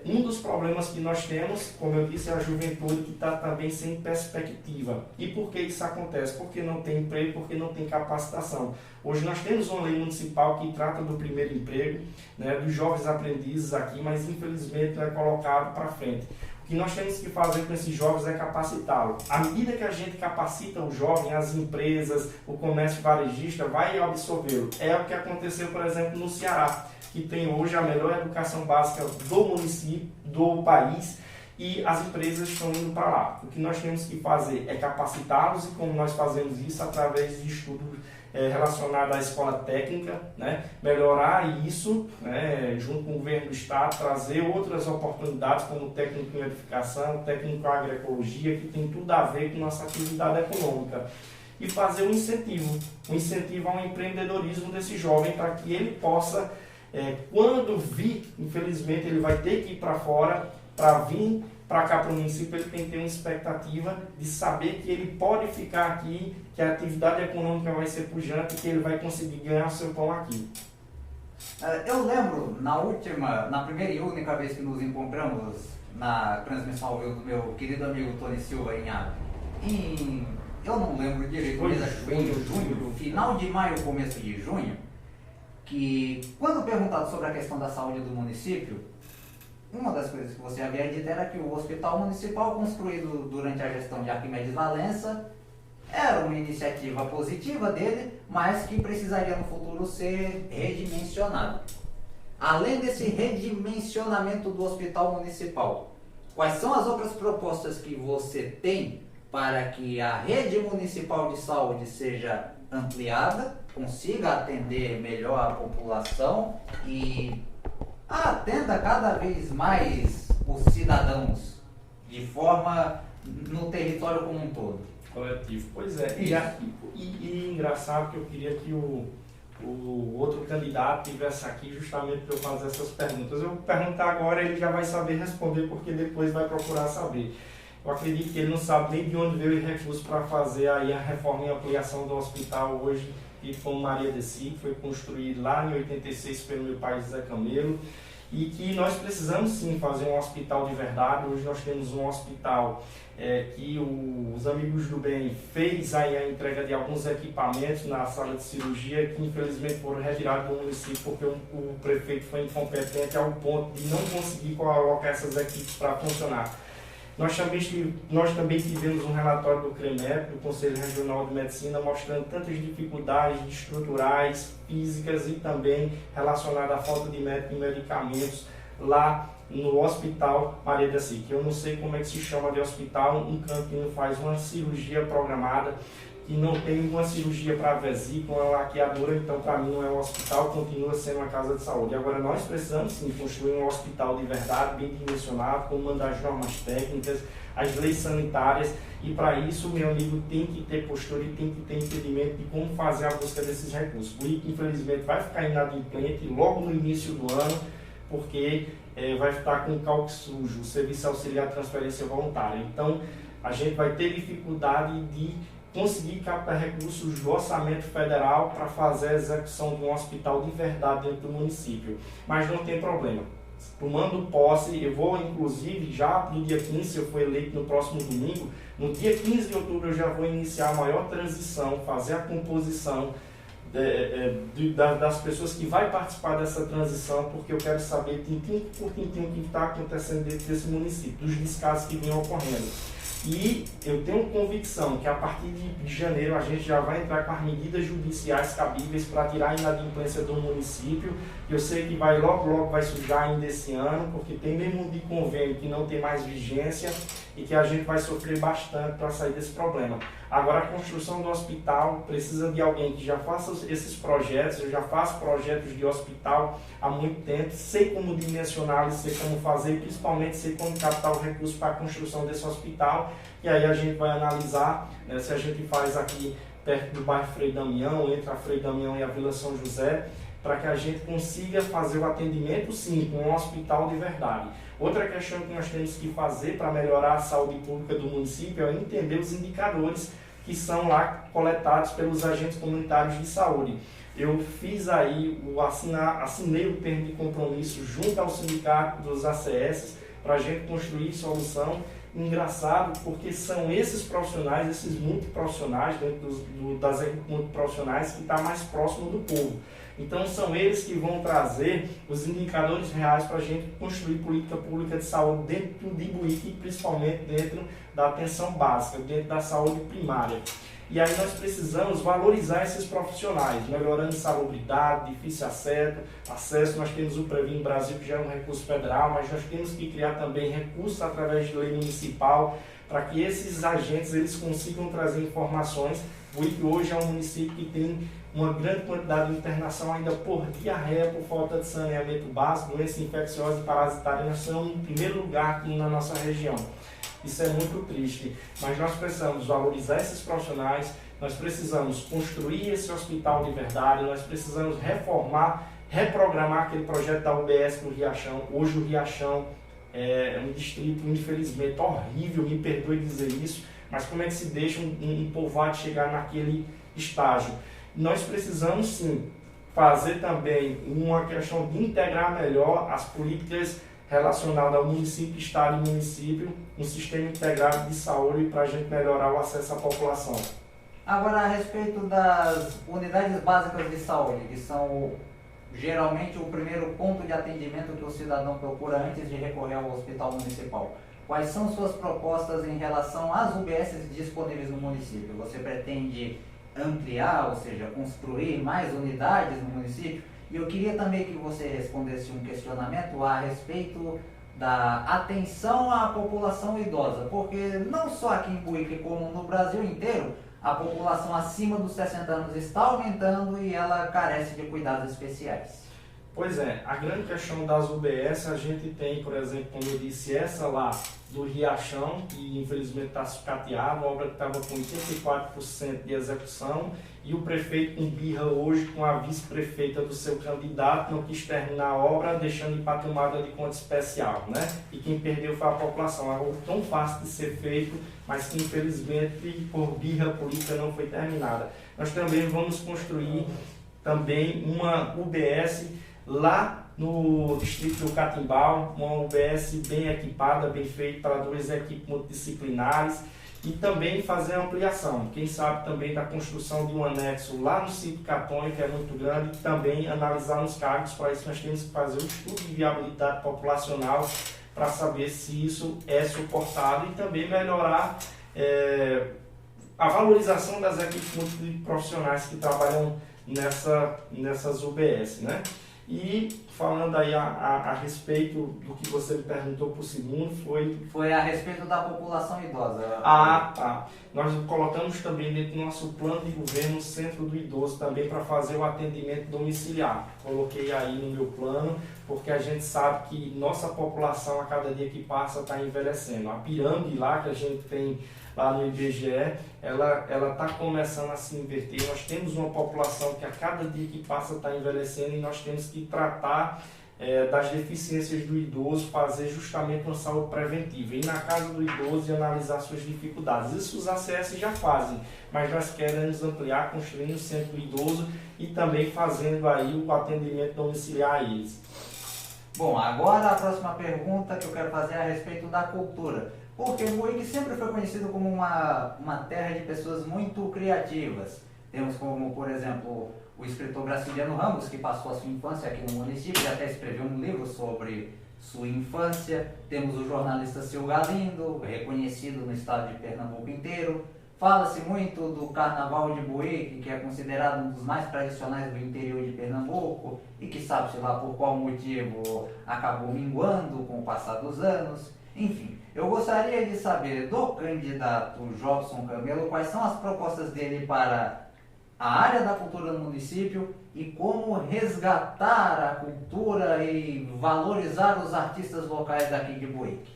um dos problemas que nós temos, como eu disse, é a juventude que está também sem perspectiva. E por que isso acontece? Porque não tem emprego, porque não tem capacitação. Hoje nós temos uma lei municipal que trata do primeiro emprego, né, dos jovens aprendizes aqui, mas infelizmente não é colocado para frente. O que nós temos que fazer com esses jovens é capacitá-lo. À medida que a gente capacita o jovem, as empresas, o comércio varejista vai absorvê-lo. É o que aconteceu, por exemplo, no Ceará, que tem hoje a melhor educação básica do município, do país, e as empresas estão indo para lá. O que nós temos que fazer é capacitá-los, e como nós fazemos isso através de estudos relacionados à escola técnica, né? Melhorar isso, né? Junto com o governo do estado, trazer outras oportunidades como técnico em edificação, técnico em agroecologia, que tem tudo a ver com nossa atividade econômica. E fazer um incentivo ao empreendedorismo desse jovem para que ele possa, quando vir, infelizmente ele vai ter que ir para fora, para vir para cá para o município, ele tem que ter uma expectativa de saber que ele pode ficar aqui, que a atividade econômica vai ser pujante e que ele vai conseguir ganhar o seu pão aqui. Eu lembro, na primeira e única vez que nos encontramos na transmissão ao vivo do meu querido amigo Tony Silva eu não lembro direito, foi em junho, final de maio, começo de junho, que quando perguntado sobre a questão da saúde do município, uma das coisas que você havia dito era que o hospital municipal construído durante a gestão de Arquimedes Valença era uma iniciativa positiva dele, mas que precisaria no futuro ser redimensionado. Além desse redimensionamento do hospital municipal, quais são as outras propostas que você tem para que a rede municipal de saúde seja ampliada, consiga atender melhor a população e atenda cada vez mais os cidadãos de forma no território como um todo? Coletivo. Pois é. E engraçado que eu queria que o outro candidato estivesse aqui justamente para eu fazer essas perguntas. Eu vou perguntar agora, ele já vai saber responder, porque depois vai procurar saber. Eu acredito que ele não sabe nem de onde veio o recurso para fazer aí a reforma e ampliação do hospital hoje, e com Maria de Si, que foi construído lá em 86 pelo meu pai José Camelo, e que nós precisamos sim fazer um hospital de verdade. Hoje nós temos um hospital que os Amigos do Bem fez aí a entrega de alguns equipamentos na sala de cirurgia, que infelizmente foram retirados do município porque o prefeito foi incompetente ao ponto de não conseguir colocar essas equipes para funcionar. Nós também tivemos um relatório do CREMEP, do Conselho Regional de Medicina, mostrando tantas dificuldades estruturais, físicas e também relacionadas à falta de médicos e medicamentos lá no Hospital Maria da Silva, que eu não sei como é que se chama de hospital, um canto que não faz uma cirurgia programada, que não tem uma cirurgia para vesícula, uma laqueadura, então para mim não é um hospital, continua sendo uma casa de saúde. Agora nós precisamos sim construir um hospital de verdade, bem dimensionado, com uma das normas técnicas, as leis sanitárias, e para isso, meu amigo, tem que ter postura e tem que ter entendimento de como fazer a busca desses recursos. O IC, infelizmente, vai ficar inadimplente logo no início do ano, porque vai estar com o cálculo sujo, o Serviço Auxiliar de Transferência Voluntária. Então, a gente vai ter dificuldade de conseguir captar recursos do orçamento federal para fazer a execução de um hospital de verdade dentro do município. Mas não tem problema. Tomando posse, eu vou inclusive já no dia 15, se eu for eleito no próximo domingo, no dia 15 de outubro eu já vou iniciar a maior transição, fazer a composição das pessoas que vai participar dessa transição, porque eu quero saber tintim por tintim o que está acontecendo dentro desse município, dos descasos que vinham ocorrendo. E eu tenho convicção que a partir de janeiro a gente já vai entrar com as medidas judiciais cabíveis para tirar a inadimplência do município. Eu sei que logo vai sujar ainda esse ano, porque tem mesmo de convênio que não tem mais vigência e que a gente vai sofrer bastante para sair desse problema. Agora, a construção do hospital precisa de alguém que já faça esses projetos. Eu já faço projetos de hospital há muito tempo, sei como dimensionar, sei como fazer, principalmente sei como captar o recurso para a construção desse hospital. E aí a gente vai analisar, né, se a gente faz aqui perto do bairro Frei Damião, entre a Frei Damião e a Vila São José, para que a gente consiga fazer o atendimento, sim, com um hospital de verdade. Outra questão que nós temos que fazer para melhorar a saúde pública do município é entender os indicadores que são lá coletados pelos agentes comunitários de saúde. Eu fiz aí, assinei o termo de compromisso junto ao sindicato dos ACS para a gente construir solução. Engraçado, porque são esses profissionais, esses multiprofissionais, dentro das equipes multiprofissionais, que está mais próximo do povo. Então são eles que vão trazer os indicadores reais para a gente construir política pública de saúde dentro de Ibuíque, principalmente dentro da atenção básica, dentro da saúde primária. E aí nós precisamos valorizar esses profissionais, melhorando insalubridade, difícil acesso. Nós temos o Previne Brasil, que já é um recurso federal, mas nós temos que criar também recursos através de lei municipal para que esses agentes eles consigam trazer informações. O Ibuíque hoje é um município que tem uma grande quantidade de internação ainda por diarreia, por falta de saneamento básico, doença infecciosa e parasitária. Nós somos em primeiro lugar aqui na nossa região. Isso é muito triste, mas nós precisamos valorizar esses profissionais, nós precisamos construir esse hospital de verdade, nós precisamos reformar, reprogramar aquele projeto da UBS no Riachão. Hoje o Riachão é um distrito, infelizmente, horrível, me perdoe dizer isso, mas como é que se deixa um povoado chegar naquele estágio? Nós precisamos sim fazer também uma questão de integrar melhor as políticas relacionadas ao município, estado e município, um sistema integrado de saúde para a gente melhorar o acesso à população. Agora, a respeito das unidades básicas de saúde, que são geralmente o primeiro ponto de atendimento que o cidadão procura antes de recorrer ao hospital municipal. Quais são suas propostas em relação às UBS disponíveis no município? Você pretende ampliar, ou seja, construir mais unidades no município? E eu queria também que você respondesse um questionamento a respeito da atenção à população idosa, porque não só aqui em Ibuíque, como no Brasil inteiro, a população acima dos 60 anos está aumentando e ela carece de cuidados especiais. Pois é, a grande questão das UBS, a gente tem, por exemplo, como eu disse, essa lá do Riachão, que infelizmente está sucateada, uma obra que estava com 84% de execução, e o prefeito com birra hoje com a vice-prefeita do seu candidato, não quis terminar a obra, deixando para tomada de conta especial, né? E quem perdeu foi a população. Algo tão fácil de ser feito, mas que infelizmente por birra política não foi terminada. Nós também vamos construir também uma UBS lá no distrito do Catimbau, uma UBS bem equipada, bem feita para 2 equipes multidisciplinares, e também fazer a ampliação, quem sabe também da construção de um anexo lá no sítio Catônio, que é muito grande, e também analisar uns cargos. Para isso nós temos que fazer um estudo de viabilidade populacional para saber se isso é suportado e também melhorar a valorização das equipes multiprofissionais que trabalham nessas UBS, né? E falando aí a respeito do que você me perguntou por segundo, Foi a respeito da população idosa. Tá. Nós colocamos também dentro do nosso plano de governo o Centro do Idoso também para fazer o atendimento domiciliar. Coloquei aí no meu plano, porque a gente sabe que nossa população, a cada dia que passa, está envelhecendo. A pirâmide lá que a gente tem lá no IBGE, ela está começando a se inverter. Nós temos uma população que a cada dia que passa está envelhecendo e nós temos que tratar das deficiências do idoso, fazer justamente uma saúde preventiva, ir na casa do idoso e analisar suas dificuldades. Isso os ACS já fazem, mas nós queremos ampliar, construindo o centro do idoso e também fazendo aí o atendimento domiciliar a eles. Bom, agora a próxima pergunta que eu quero fazer é a respeito da cultura. Porque Buíque sempre foi conhecido como uma terra de pessoas muito criativas. Temos como, por exemplo, o escritor Graciliano Ramos, que passou a sua infância aqui no município e até escreveu um livro sobre sua infância. Temos o jornalista Sil Galindo, reconhecido no estado de Pernambuco inteiro. Fala-se muito do Carnaval de Buíque, que é considerado um dos mais tradicionais do interior de Pernambuco e que sabe-se lá por qual motivo acabou minguando com o passar dos anos. Enfim, eu gostaria de saber do candidato Jobson Camelo quais são as propostas dele para a área da cultura no município e como resgatar a cultura e valorizar os artistas locais daqui de Buíque.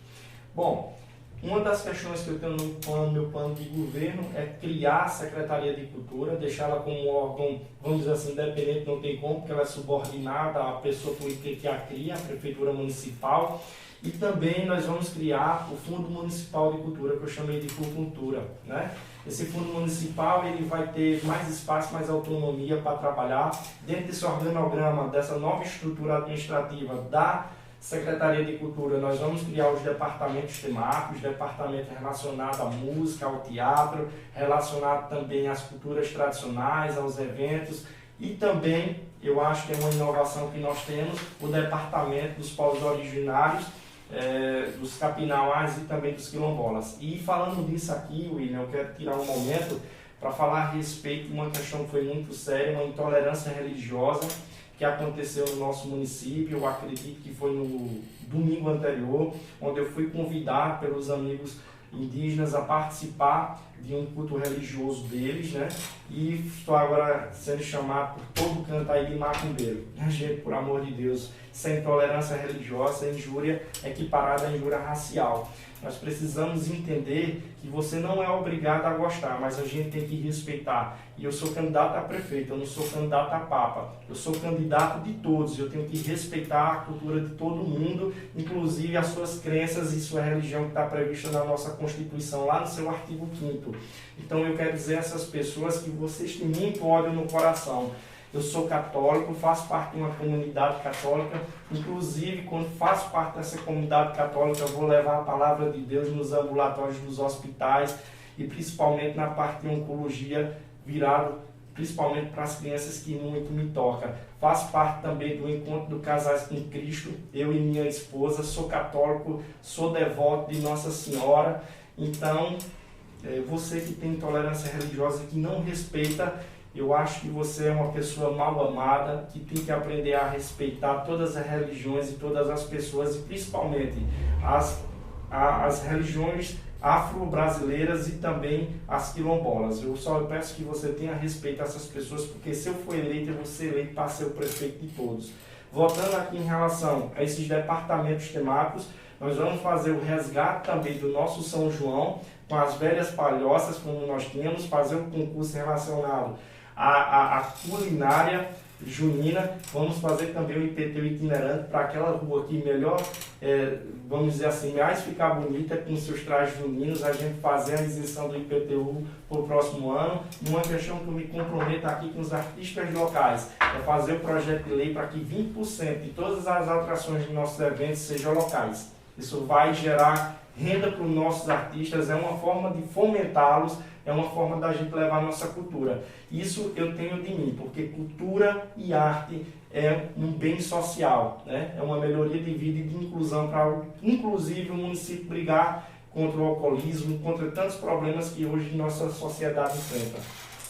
Bom, uma das questões que eu tenho no meu plano de governo é criar a Secretaria de Cultura, deixá-la como um órgão, vamos dizer assim, independente, não tem como, porque ela é subordinada à pessoa política que a cria, a Prefeitura Municipal. E também nós vamos criar o Fundo Municipal de Cultura, que eu chamei de Cultura, né? Esse Fundo Municipal ele vai ter mais espaço, mais autonomia para trabalhar dentro desse organograma, dessa nova estrutura administrativa da Secretaria de Cultura. Nós vamos criar os departamentos temáticos, departamento relacionado à música, ao teatro, relacionado também às culturas tradicionais, aos eventos e também, eu acho que é uma inovação que nós temos, o departamento dos povos originários, dos capinauás e também dos quilombolas. E falando disso aqui, William, eu quero tirar um momento para falar a respeito de uma questão que foi muito séria, uma intolerância religiosa que aconteceu no nosso município. Eu acredito que foi no domingo anterior, onde eu fui convidado pelos amigos indígenas a participar de um culto religioso deles, né? E estou agora sendo chamado por todo canto aí de macumbeiro. Gente, por amor de Deus, sem intolerância religiosa, injúria equiparada à injúria racial. Nós precisamos entender que você não é obrigado a gostar, mas a gente tem que respeitar. E eu sou candidato a prefeito, eu não sou candidato a papa. Eu sou candidato de todos, eu tenho que respeitar a cultura de todo mundo, inclusive as suas crenças e sua religião que está prevista na nossa Constituição, lá no seu artigo 5º. Então eu quero dizer a essas pessoas que vocês têm muito ódio no coração. Eu sou católico, faço parte de uma comunidade católica, inclusive quando faço parte dessa comunidade católica eu vou levar a palavra de Deus nos ambulatórios dos hospitais e principalmente na parte de oncologia, virado principalmente para as crianças que muito me tocam. Faço parte também do Encontro do Casais com Cristo, eu e minha esposa, sou católico, sou devoto de Nossa Senhora, então você que tem intolerância religiosa, que não respeita, eu acho que você é uma pessoa mal amada, que tem que aprender a respeitar todas as religiões e todas as pessoas, e principalmente as religiões afro-brasileiras e também as quilombolas. Eu só peço que você tenha respeito a essas pessoas, porque se eu for eleito, eu vou ser eleito para ser o prefeito de todos. Voltando aqui em relação a esses departamentos temáticos, nós vamos fazer o resgate também do nosso São João, com as velhas palhoças, como nós tínhamos, fazer um concurso relacionado à culinária junina. Vamos fazer também o IPTU itinerante para aquela rua que melhor, vamos dizer assim, mais ficar bonita com seus trajes juninos, a gente fazer a isenção do IPTU para o próximo ano. Uma questão que eu me comprometo aqui com os artistas locais é fazer o projeto de lei para que 20% de todas as atrações dos nossos eventos sejam locais. Isso vai gerar renda para os nossos artistas, é uma forma de fomentá-los, é uma forma da gente levar a nossa cultura. Isso eu tenho de mim, porque cultura e arte é um bem social, né? É uma melhoria de vida e de inclusão para, inclusive, o município brigar contra o alcoolismo, contra tantos problemas que hoje nossa sociedade enfrenta.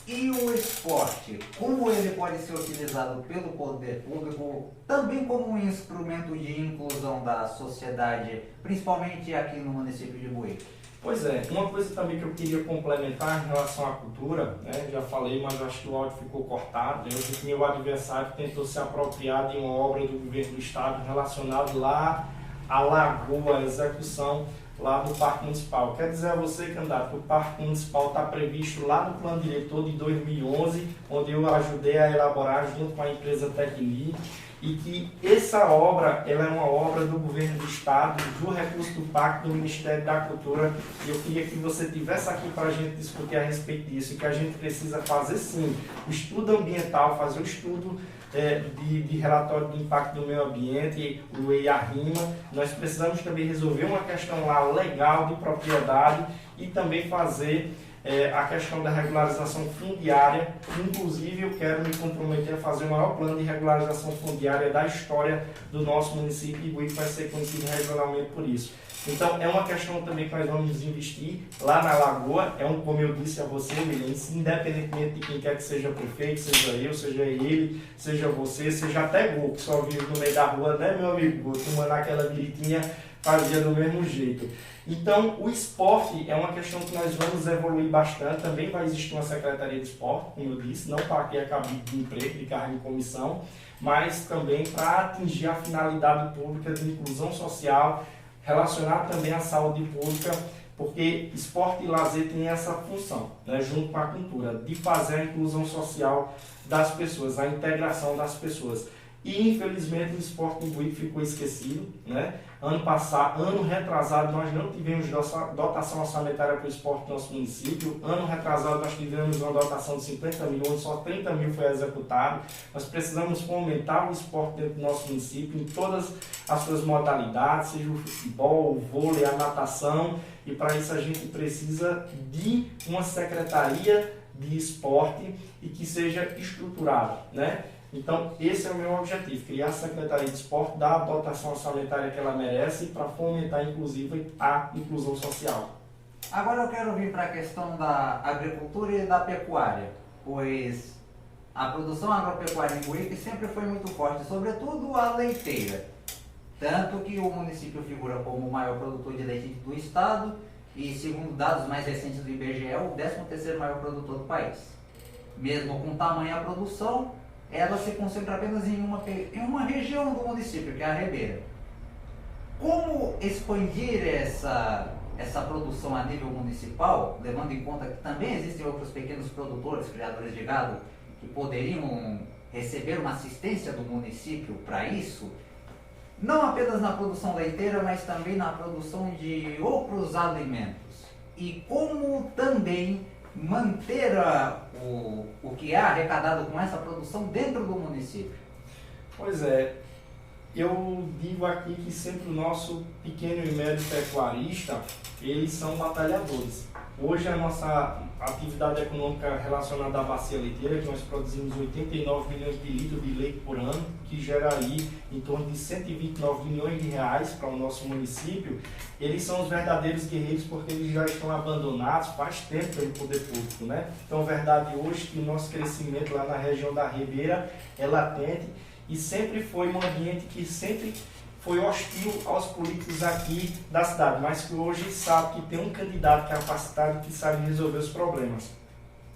E o esporte, como ele pode ser utilizado pelo poder público, também como um instrumento de inclusão da sociedade, principalmente aqui no município de Buíque? Pois é, uma coisa também que eu queria complementar em relação à cultura, né, já falei, mas acho que o áudio ficou cortado, né, eu vi que meu adversário tentou se apropriar de uma obra do governo do estado relacionada lá à Lagoa, a execução lá do Parque Municipal. Quer dizer a você, candidato, que o Parque Municipal está previsto lá no Plano Diretor de 2011, onde eu ajudei a elaborar junto com a empresa Tecni, e que essa obra ela é uma obra do governo do estado, do recurso do Pacto do Ministério da Cultura, e eu queria que você estivesse aqui para a gente discutir a respeito disso, e que a gente precisa fazer sim o estudo ambiental, fazer o estudo de relatório de impacto do meio ambiente, o EIA-RIMA. Nós precisamos também resolver uma questão lá legal de propriedade e também fazer a questão da regularização fundiária. Inclusive, eu quero me comprometer a fazer o maior plano de regularização fundiária da história do nosso município, e Buíque vai ser conhecido regionalmente por isso. Então, é uma questão também que nós vamos investir lá na Lagoa. Como eu disse a você, William, independentemente de quem quer que seja prefeito, seja eu, seja ele, seja você, seja até Gol, que só vive no meio da rua, né, meu amigo Gol? Tu mandar aquela biritinha, fazia do mesmo jeito. Então, o esporte é uma questão que nós vamos evoluir bastante. Também vai existir uma Secretaria de Esporte, como eu disse, não para aqui a cabide de emprego, de cargo de comissão, mas também para atingir a finalidade pública de inclusão social, relacionado também à saúde pública, porque esporte e lazer tem essa função, né, junto com a cultura, de fazer a inclusão social das pessoas, a integração das pessoas. E infelizmente o esporte em Buíque ficou esquecido, né? Ano retrasado, nós não tivemos dotação orçamentária para o esporte no nosso município. Ano retrasado, nós tivemos uma dotação de 50 milhões, só 30 mil foi executado. Nós precisamos fomentar o esporte dentro do nosso município, em todas as suas modalidades, seja o futebol, o vôlei, a natação. E para isso a gente precisa de uma secretaria de esporte e que seja estruturada, né? Então, esse é o meu objetivo, criar a Secretaria de Esporte, dar a dotação orçamentária que ela merece para fomentar, inclusive, a inclusão social. Agora eu quero vir para a questão da agricultura e da pecuária, pois a produção agropecuária em Buíque sempre foi muito forte, sobretudo a leiteira. Tanto que o município figura como o maior produtor de leite do estado e, segundo dados mais recentes do IBGE, o 13º maior produtor do país. Mesmo com tamanha produção, ela se concentra apenas em uma região do município, que é a Ribeira. Como expandir essa produção a nível municipal, levando em conta que também existem outros pequenos produtores, criadores de gado, que poderiam receber uma assistência do município para isso, não apenas na produção leiteira, mas também na produção de outros alimentos? E como também manter o que é arrecadado com essa produção dentro do município? Pois é, eu digo aqui que sempre o nosso pequeno e médio pecuarista, eles são batalhadores. Hoje a nossa atividade econômica relacionada à bacia leiteira, que nós produzimos 89 milhões de litros de leite por ano, que gera aí em torno de 129 milhões de reais para o nosso município. Eles são os verdadeiros guerreiros porque eles já estão abandonados faz tempo pelo poder público, né? Então, a verdade hoje que o nosso crescimento lá na região da Ribeira é latente e sempre foi um ambiente que sempre foi hostil aos políticos aqui da cidade, mas que hoje sabe que tem um candidato capacitado que sabe resolver os problemas.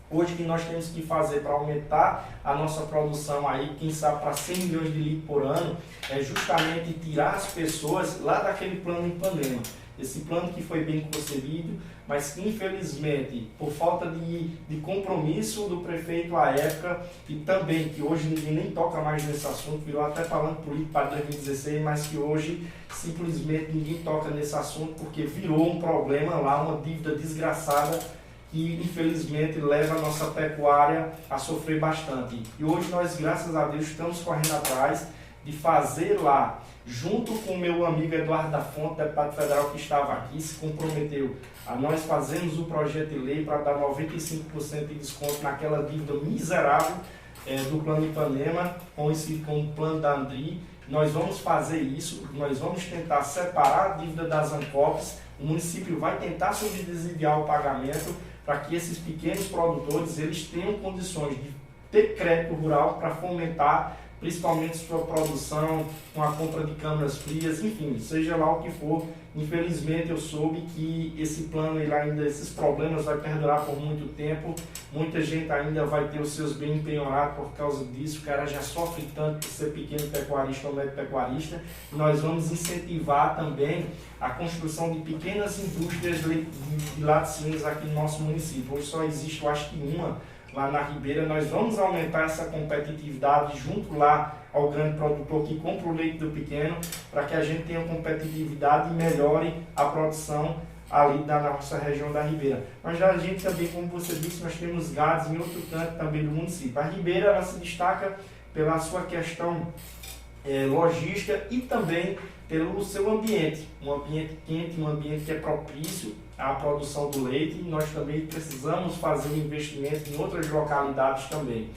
Hoje o que nós temos que fazer para aumentar a nossa produção aí, quem sabe para 100 milhões de litros por ano, é justamente tirar as pessoas lá daquele plano Ipanema. Esse plano que foi bem concebido, mas que infelizmente, por falta de compromisso do prefeito à época, e também que hoje ninguém nem toca mais nesse assunto, virou até falando político para 2016, mas que hoje simplesmente ninguém toca nesse assunto porque virou um problema lá, uma dívida desgraçada que infelizmente leva a nossa pecuária a sofrer bastante. E hoje nós, graças a Deus, estamos correndo atrás de fazer lá, junto com o meu amigo Eduardo da Fonte, deputado federal que estava aqui, se comprometeu a nós fazermos o projeto de lei para dar 95% de desconto naquela dívida miserável do Plano Ipanema, com o plano da Andri. Nós vamos fazer isso, nós vamos tentar separar a dívida das ANCOPs, o município vai tentar subsidiar o pagamento, para que esses pequenos produtores eles tenham condições de ter crédito rural para fomentar principalmente sua produção, com a compra de câmaras frias, enfim, seja lá o que for. Infelizmente eu soube que esse plano, ele ainda, esses problemas vai perdurar por muito tempo, muita gente ainda vai ter os seus bens penhorados por causa disso, o cara já sofre tanto por ser pequeno pecuarista ou médio pecuarista. Nós vamos incentivar também a construção de pequenas indústrias de laticínios aqui no nosso município. Hoje só existe, eu acho que uma, lá na Ribeira. Nós vamos aumentar essa competitividade junto lá ao grande produtor que compra o leite do pequeno, para que a gente tenha competitividade e melhore a produção ali da nossa região da Ribeira. Mas já a gente também, como você disse, nós temos gados em outro canto também do município. A Ribeira ela se destaca pela sua questão logística e também pelo seu ambiente, um ambiente quente, um ambiente que é propício à produção do leite, e nós também precisamos fazer um investimento em outras localidades também.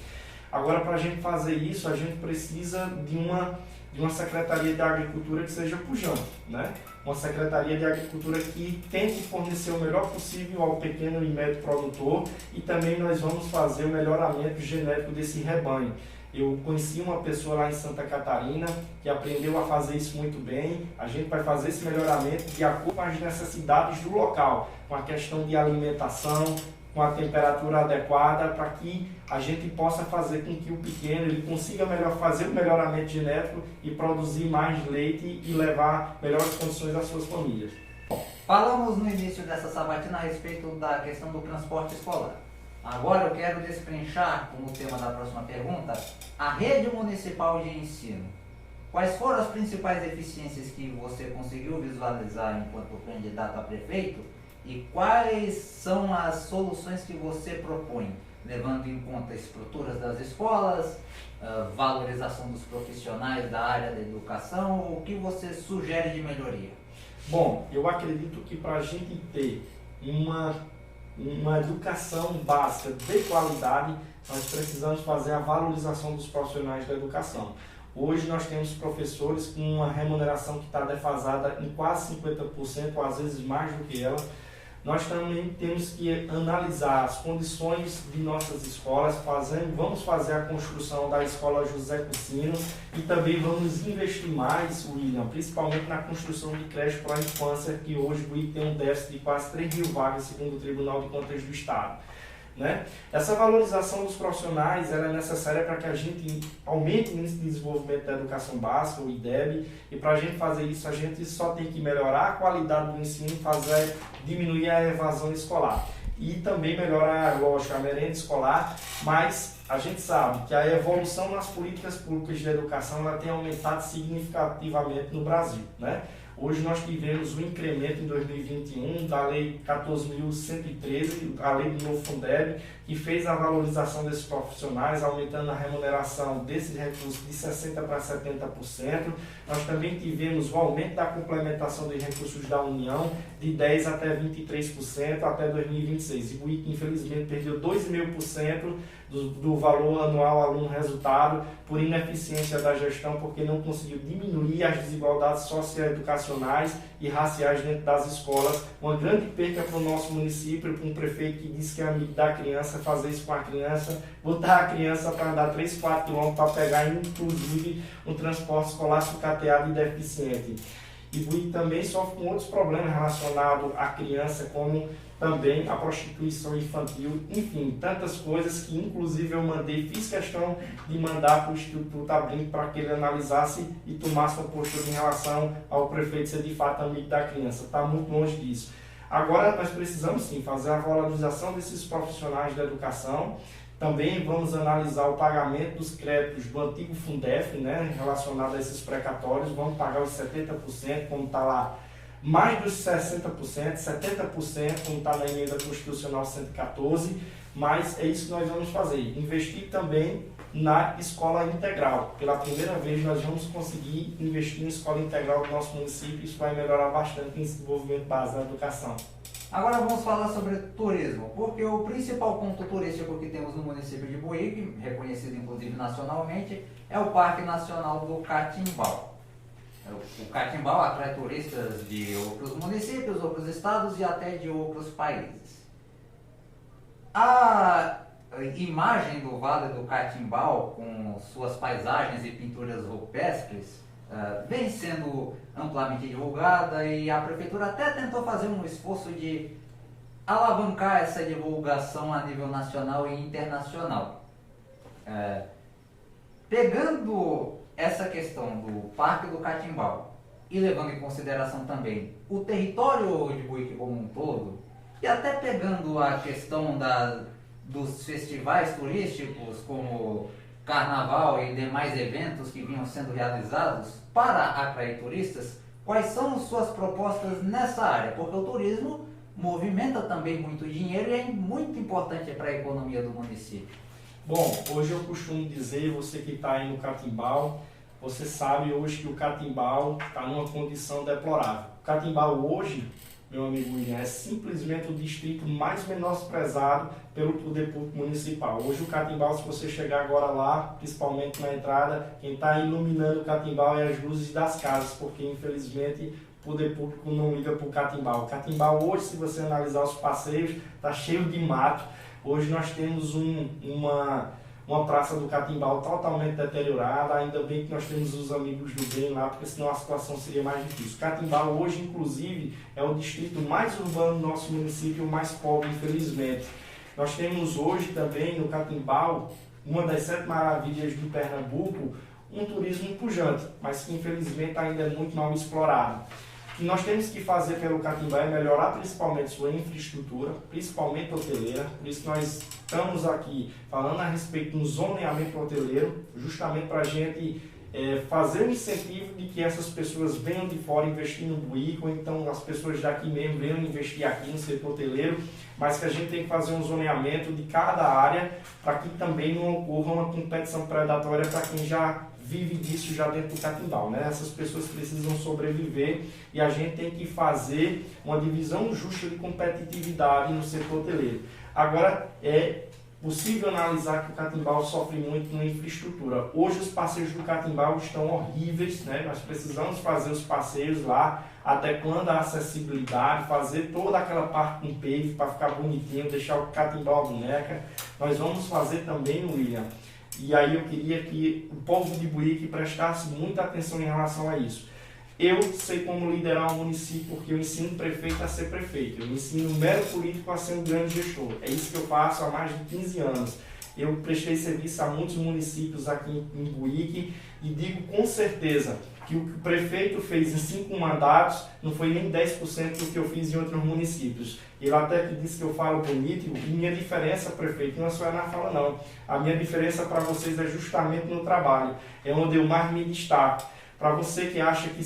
Agora, para a gente fazer isso, a gente precisa de uma Secretaria de Agricultura que seja pujante, né? Uma Secretaria de Agricultura que tente fornecer o melhor possível ao pequeno e médio produtor, e também nós vamos fazer o melhoramento genético desse rebanho. Eu conheci uma pessoa lá em Santa Catarina que aprendeu a fazer isso muito bem. A gente vai fazer esse melhoramento de acordo com as necessidades do local, com a questão de alimentação, com a temperatura adequada, para que a gente possa fazer com que o pequeno ele consiga fazer o melhoramento genético e produzir mais leite e levar melhores condições às suas famílias. Falamos no início dessa sabatina a respeito da questão do transporte escolar. Agora eu quero destrinchar, como tema da próxima pergunta, a rede municipal de ensino. Quais foram as principais deficiências que você conseguiu visualizar enquanto candidato a prefeito e quais são as soluções que você propõe, levando em conta estruturas das escolas, valorização dos profissionais da área da educação, o que você sugere de melhoria? Bom, eu acredito que para a gente ter uma educação básica de qualidade, nós precisamos fazer a valorização dos profissionais da educação. Hoje nós temos professores com uma remuneração que está defasada em quase 50%, ou às vezes mais do que ela. Nós também temos que analisar as condições de nossas escolas, vamos fazer a construção da escola José Cucino e também vamos investir mais, William, principalmente na construção de creche para a infância, que hoje o tem um déficit de quase 3 mil vagas, segundo o Tribunal de Contas do Estado. Né? Essa valorização dos profissionais ela é necessária para que a gente aumente o índice de desenvolvimento da educação básica, o IDEB, e para a gente fazer isso a gente só tem que melhorar a qualidade do ensino, diminuir a evasão escolar e também melhorar, lógico, a merenda escolar, mas a gente sabe que a evolução nas políticas públicas de educação ela tem aumentado significativamente no Brasil, né? Hoje nós tivemos um incremento em 2021 da Lei 14.113, a Lei do novo Fundeb, que fez a valorização desses profissionais, aumentando a remuneração desses recursos de 60% para 70%. Nós também tivemos o aumento da complementação dos recursos da União de 10% até 23% até 2026. E o IC, infelizmente, perdeu 2,5% do valor anual aluno resultado por ineficiência da gestão, porque não conseguiu diminuir as desigualdades socioeducacionais e raciais dentro das escolas. Uma grande perca para o nosso município, para um prefeito que diz que é amigo da criança, fazer isso com a criança, botar a criança para andar 3, 4 quilômetros para pegar, inclusive, um transporte escolar sucateado e deficiente. E também sofre com outros problemas relacionados à criança, como também a prostituição infantil, enfim, tantas coisas que inclusive eu fiz questão de mandar para o Instituto Abrinq para que ele analisasse e tomasse uma postura em relação ao prefeito ser de fato amigo da criança. Está muito longe disso. Agora nós precisamos sim fazer a valorização desses profissionais da educação. Também vamos analisar o pagamento dos créditos do antigo Fundef, né, relacionado a esses precatórios. Vamos pagar os 70%, como está lá, mais dos 60%, 70%, como está na emenda constitucional 114, mas é isso que nós vamos fazer. Investir também na escola integral. Pela primeira vez nós vamos conseguir investir em escola integral do nosso município, isso vai melhorar bastante o desenvolvimento básico da educação. Agora vamos falar sobre turismo, porque o principal ponto turístico que temos no município de Buíque, reconhecido inclusive nacionalmente, é o Parque Nacional do Catimbau. O Catimbau atrai turistas de outros municípios, outros estados e até de outros países. A imagem do Vale do Catimbau, com suas paisagens e pinturas rupestres, vem sendo amplamente divulgada e a prefeitura até tentou fazer um esforço de alavancar essa divulgação a nível nacional e internacional. Pegando essa questão do Parque do Catimbau e levando em consideração também o território de Buíque como um todo, e até pegando a questão dos festivais turísticos como Carnaval e demais eventos que vinham sendo realizados para atrair turistas, quais são suas propostas nessa área? Porque o turismo movimenta também muito dinheiro e é muito importante para a economia do município. Bom, hoje eu costumo dizer, você que está aí no Catimbau, você sabe hoje que o Catimbau está numa condição deplorável. O Catimbau hoje, meu amigo William, é simplesmente o distrito mais menosprezado pelo poder público municipal. Hoje o Catimbau, se você chegar agora lá, principalmente na entrada, quem está iluminando o Catimbau é as luzes das casas, porque infelizmente o poder público não liga para o Catimbau. O Catimbau hoje, se você analisar os passeios, está cheio de mato. Hoje nós temos uma praça do Catimbau totalmente deteriorada, ainda bem que nós temos os amigos do bem lá, porque senão a situação seria mais difícil. Catimbau hoje, inclusive, é o distrito mais urbano do nosso município, o mais pobre, infelizmente. Nós temos hoje também no Catimbau, uma das 7 maravilhas de Pernambuco, um turismo pujante, mas que infelizmente ainda é muito mal explorado. O que nós temos que fazer pelo Catimbau é melhorar principalmente sua infraestrutura, principalmente hoteleira. Por isso nós estamos aqui falando a respeito do zoneamento hoteleiro, justamente para a gente fazer um incentivo de que essas pessoas venham de fora investir no Buíque, ou então as pessoas daqui mesmo venham investir aqui no setor hoteleiro, mas que a gente tem que fazer um zoneamento de cada área para que também não ocorra uma competição predatória para quem já vive disso já dentro do Catimbau, né? Essas pessoas precisam sobreviver e a gente tem que fazer uma divisão justa de competitividade no setor hoteleiro. Agora, é possível analisar que o Catimbau sofre muito na infraestrutura. Hoje os passeios do Catimbau estão horríveis, né? Nós precisamos fazer os passeios lá, adequando a acessibilidade, fazer toda aquela parte com pave para ficar bonitinho, deixar o Catimbau a boneca. Nós vamos fazer também, William, e aí eu queria que o povo de Buíque prestasse muita atenção em relação a isso. Eu sei como liderar um município porque eu ensino o prefeito a ser prefeito. Eu ensino o mero político a ser um grande gestor. É isso que eu faço há mais de 15 anos. Eu prestei serviço a muitos municípios aqui em Buíque e digo com certeza que o que o prefeito fez em 5 mandatos não foi nem 10% do que eu fiz em outros municípios. Ele até que disse que eu falo bonito, e minha diferença, prefeito, não é só na fala não. A minha diferença para vocês é justamente no trabalho. É onde eu mais me destaco. Para você que acha que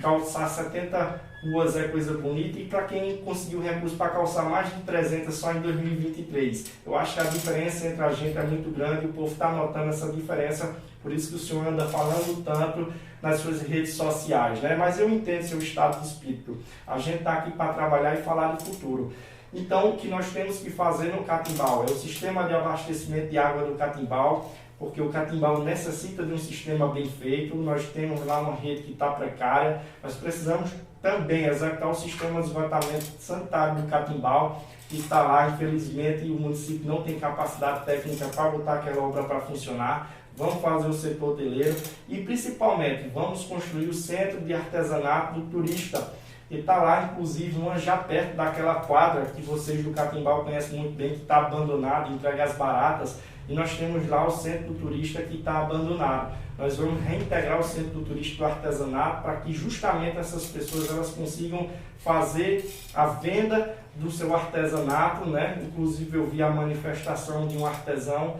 calçar 70 ruas é coisa bonita, e para quem conseguiu recurso para calçar mais de 300 só em 2023. Eu acho que a diferença entre a gente é muito grande e o povo está notando essa diferença, por isso que o senhor anda falando tanto nas suas redes sociais, né? Mas eu entendo seu estado de espírito. A gente está aqui para trabalhar e falar de futuro. Então, o que nós temos que fazer no Catimbau é o sistema de abastecimento de água do Catimbau, porque o Catimbau necessita de um sistema bem feito. Nós temos lá uma rede que está precária. Nós precisamos também executar o sistema de esgotamento sanitário do Catimbau, que está lá, infelizmente, e o município não tem capacidade técnica para botar aquela obra para funcionar. Vamos fazer o setor hoteleiro e, principalmente, vamos construir o centro de artesanato do turista. E está lá, inclusive, já perto daquela quadra que vocês do Catimbau conhecem muito bem, que está abandonado, entregue às baratas. E nós temos lá o centro do turista que está abandonado. Nós vamos reintegrar o centro do turista do artesanato para que justamente essas pessoas elas consigam fazer a venda do seu artesanato, né? Inclusive eu vi a manifestação de um artesão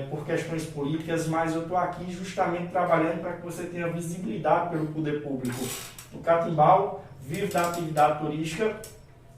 por questões políticas, mas eu estou aqui justamente trabalhando para que você tenha visibilidade pelo poder público. O Catimbau vive da atividade turística.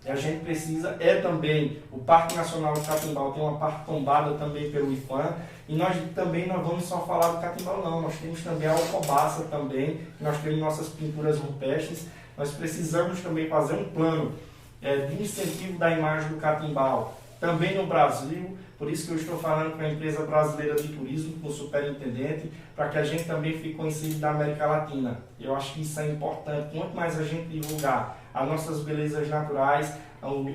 E a gente precisa, também, o Parque Nacional do Catimbau tem uma parte tombada também pelo IFAM, e nós também não vamos só falar do Catimbau não, nós temos também a Alcobaça também, nós temos nossas pinturas rupestres, nós precisamos também fazer um plano de incentivo da imagem do Catimbau, também no Brasil, por isso que eu estou falando com a empresa brasileira de turismo, com o superintendente, para que a gente também fique conhecido da América Latina. Eu acho que isso é importante, quanto mais a gente divulgar as nossas belezas naturais,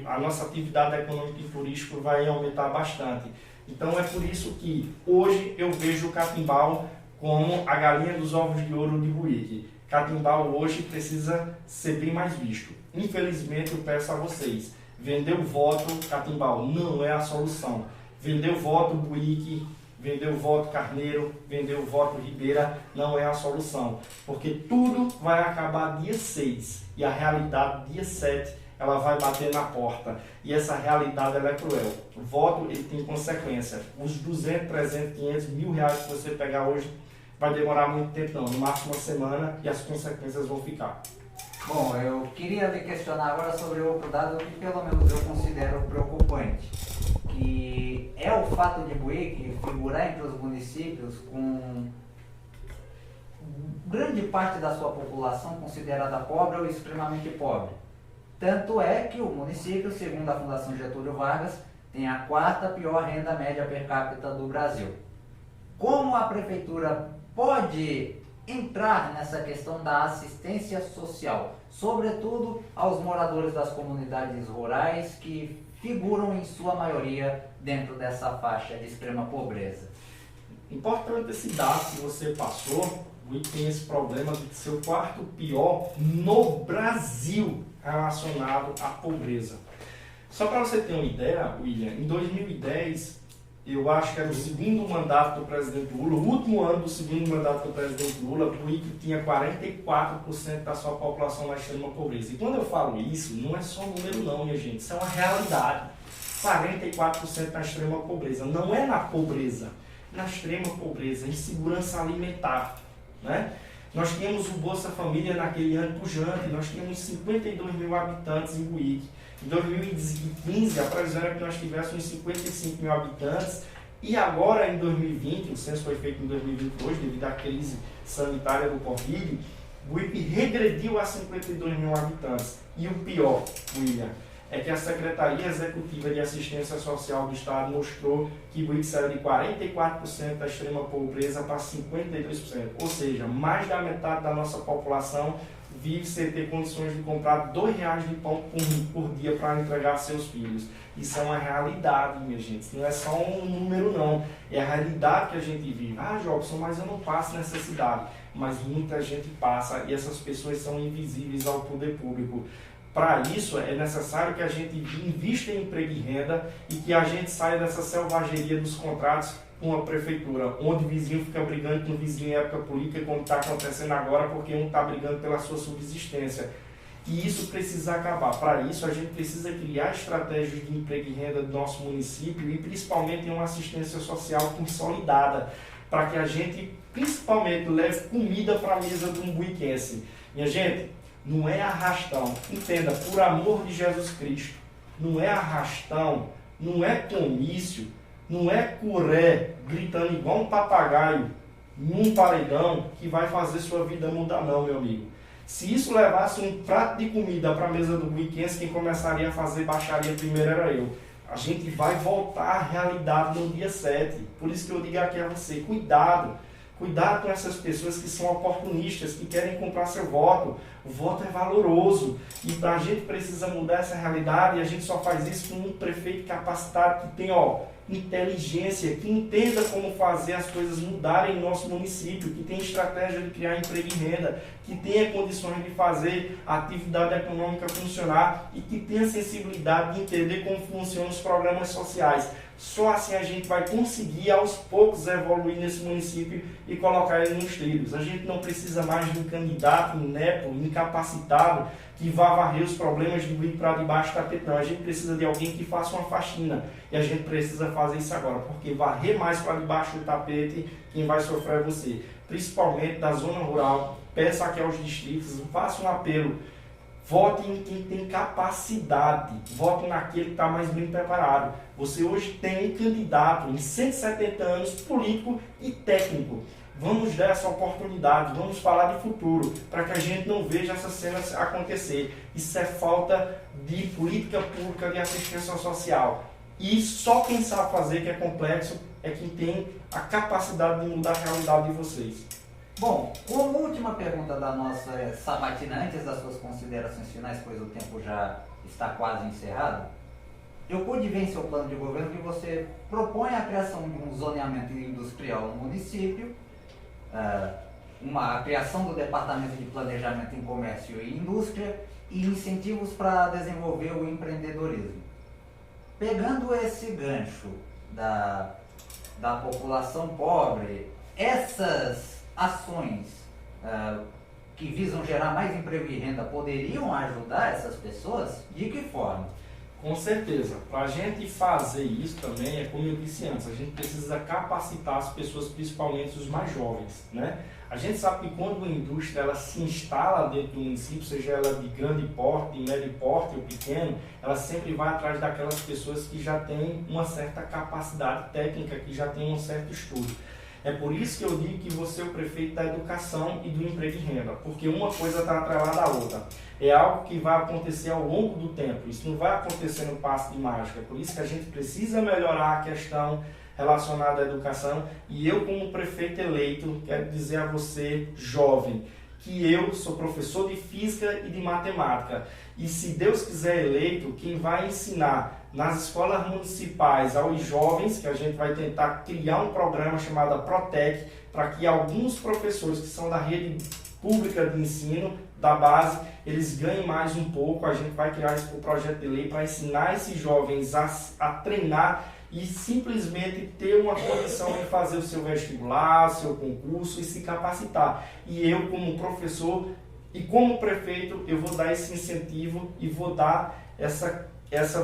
a nossa atividade econômica e turística vai aumentar bastante. Então é por isso que hoje eu vejo o Catimbau como a galinha dos ovos de ouro de Buíque. Catimbau hoje precisa ser bem mais visto. Infelizmente eu peço a vocês, vender o voto Catimbau não é a solução. Vender o voto Buíque, vender o voto Carneiro, vender o voto Ribeira não é a solução. Porque tudo vai acabar dia 6 e a realidade dia 7 ela vai bater na porta. E essa realidade ela é cruel. O voto ele tem consequência. Os 200, 300, 500, R$1.000 que você pegar hoje vai demorar muito tempo não, no máximo uma semana e as consequências vão ficar. Bom, eu queria lhe questionar agora sobre outro dado que pelo menos eu considero preocupante, que é o fato de Buíque figurar entre os municípios com grande parte da sua população considerada pobre ou extremamente pobre. Tanto é que o município, segundo a Fundação Getúlio Vargas, tem a 4ª pior renda média per capita do Brasil. Como a prefeitura pode entrar nessa questão da assistência social, sobretudo aos moradores das comunidades rurais que figuram em sua maioria dentro dessa faixa de extrema pobreza? Importante esse dado que você passou, o Buíque tem esse problema de ser o 4º pior no Brasil relacionado à pobreza. Só para você ter uma ideia, William, em 2010, eu acho que era o segundo mandato do presidente Lula, o último ano do segundo mandato do presidente Lula, o Buíque tinha 44% da sua população na extrema pobreza. E quando eu falo isso, não é só número não, minha gente, isso é uma realidade. 44% na extrema pobreza. Não é na pobreza, na extrema pobreza, insegurança alimentar, né? Nós tínhamos o Bolsa Família naquele ano pujante, nós tínhamos 52 mil habitantes em Buíque. Em 2015, a previsão era que nós tivéssemos 55 mil habitantes e agora em 2020, o censo foi feito em 2022 devido à crise sanitária do Covid, Buíque regrediu a 52 mil habitantes. E o pior, William, é que a Secretaria Executiva de Assistência Social do Estado mostrou que Buíque saiu de 44% da extrema pobreza para 52%. Ou seja, mais da metade da nossa população vive sem ter condições de comprar R$2 de pão por dia para entregar a seus filhos. Isso é uma realidade, minha gente. Não é só um número, não. É a realidade que a gente vive. Ah, Jobson, mas eu não passo necessidade. Mas muita gente passa e essas pessoas são invisíveis ao poder público. Para isso, é necessário que a gente invista em emprego e renda e que a gente saia dessa selvageria dos contratos com a prefeitura, onde o vizinho fica brigando com o vizinho em época política, como está acontecendo agora, porque um está brigando pela sua subsistência. E isso precisa acabar. Para isso, a gente precisa criar estratégias de emprego e renda do nosso município e principalmente uma assistência social consolidada, para que a gente, principalmente, leve comida para a mesa de um buiquense. Minha gente, não é arrastão. Entenda, por amor de Jesus Cristo, não é arrastão, não é comício, não é curé gritando igual um papagaio num paredão que vai fazer sua vida mudar não, meu amigo. Se isso levasse um prato de comida para a mesa do buiquense, quem começaria a fazer baixaria primeiro era eu. A gente vai voltar à realidade no dia 7. Por isso que eu digo aqui a você, cuidado. Cuidado com essas pessoas que são oportunistas, que querem comprar seu voto. O voto é valoroso e a gente precisa mudar essa realidade e a gente só faz isso com um prefeito capacitado que tem inteligência, que entenda como fazer as coisas mudarem em nosso município, que tem estratégia de criar emprego e renda, que tenha condições de fazer a atividade econômica funcionar e que tenha sensibilidade de entender como funcionam os programas sociais. Só assim a gente vai conseguir aos poucos evoluir nesse município e colocar ele nos trilhos. A gente não precisa mais de um candidato inepo, incapacitado, que vá varrer os problemas de Buíque para debaixo do tapete. Não, a gente precisa de alguém que faça uma faxina. E a gente precisa fazer isso agora, porque varrer mais para debaixo do tapete, quem vai sofrer é você. Principalmente da zona rural. Peça aqui aos distritos, faça um apelo. Vote em quem tem capacidade. Vote naquele que está mais bem preparado. Você hoje tem um candidato em 170 anos, político e técnico. Vamos dar essa oportunidade, vamos falar de futuro, para que a gente não veja essa cena acontecer. Isso é falta de política pública de assistência social. E só quem sabe fazer, que é complexo, é quem tem a capacidade de mudar a realidade de vocês. Bom, como última pergunta da nossa sabatina, antes das suas considerações finais, pois o tempo já está quase encerrada, eu pude ver em seu plano de governo que você propõe a criação de um zoneamento industrial no município, a criação do Departamento de Planejamento em Comércio e Indústria e incentivos para desenvolver o empreendedorismo. Pegando esse gancho da população pobre, essas ações que visam gerar mais emprego e renda poderiam ajudar essas pessoas? De que forma? Com certeza. Para a gente fazer isso também, como eu disse antes, a gente precisa capacitar as pessoas, principalmente os mais jovens, né? A gente sabe que quando uma indústria ela se instala dentro do município, seja ela de grande porte, de médio porte ou pequeno, ela sempre vai atrás daquelas pessoas que já têm uma certa capacidade técnica, que já têm um certo estudo. É por isso que eu digo que você é o prefeito da educação e do emprego e renda, porque uma coisa está atrelada à outra. É algo que vai acontecer ao longo do tempo, isso não vai acontecer no passe de mágica. É por isso que a gente precisa melhorar a questão relacionada à educação. E eu, como prefeito eleito, quero dizer a você, jovem, que eu sou professor de física e de matemática. E se Deus quiser eleito, quem vai ensinar nas escolas municipais aos jovens, que a gente vai tentar criar um programa chamado Protec, para que alguns professores que são da rede pública de ensino, da base, eles ganhem mais um pouco. A gente vai criar esse projeto de lei para ensinar esses jovens a treinar e simplesmente ter uma condição de fazer o seu vestibular, seu concurso e se capacitar. E eu, como professor e como prefeito, eu vou dar esse incentivo e vou dar essa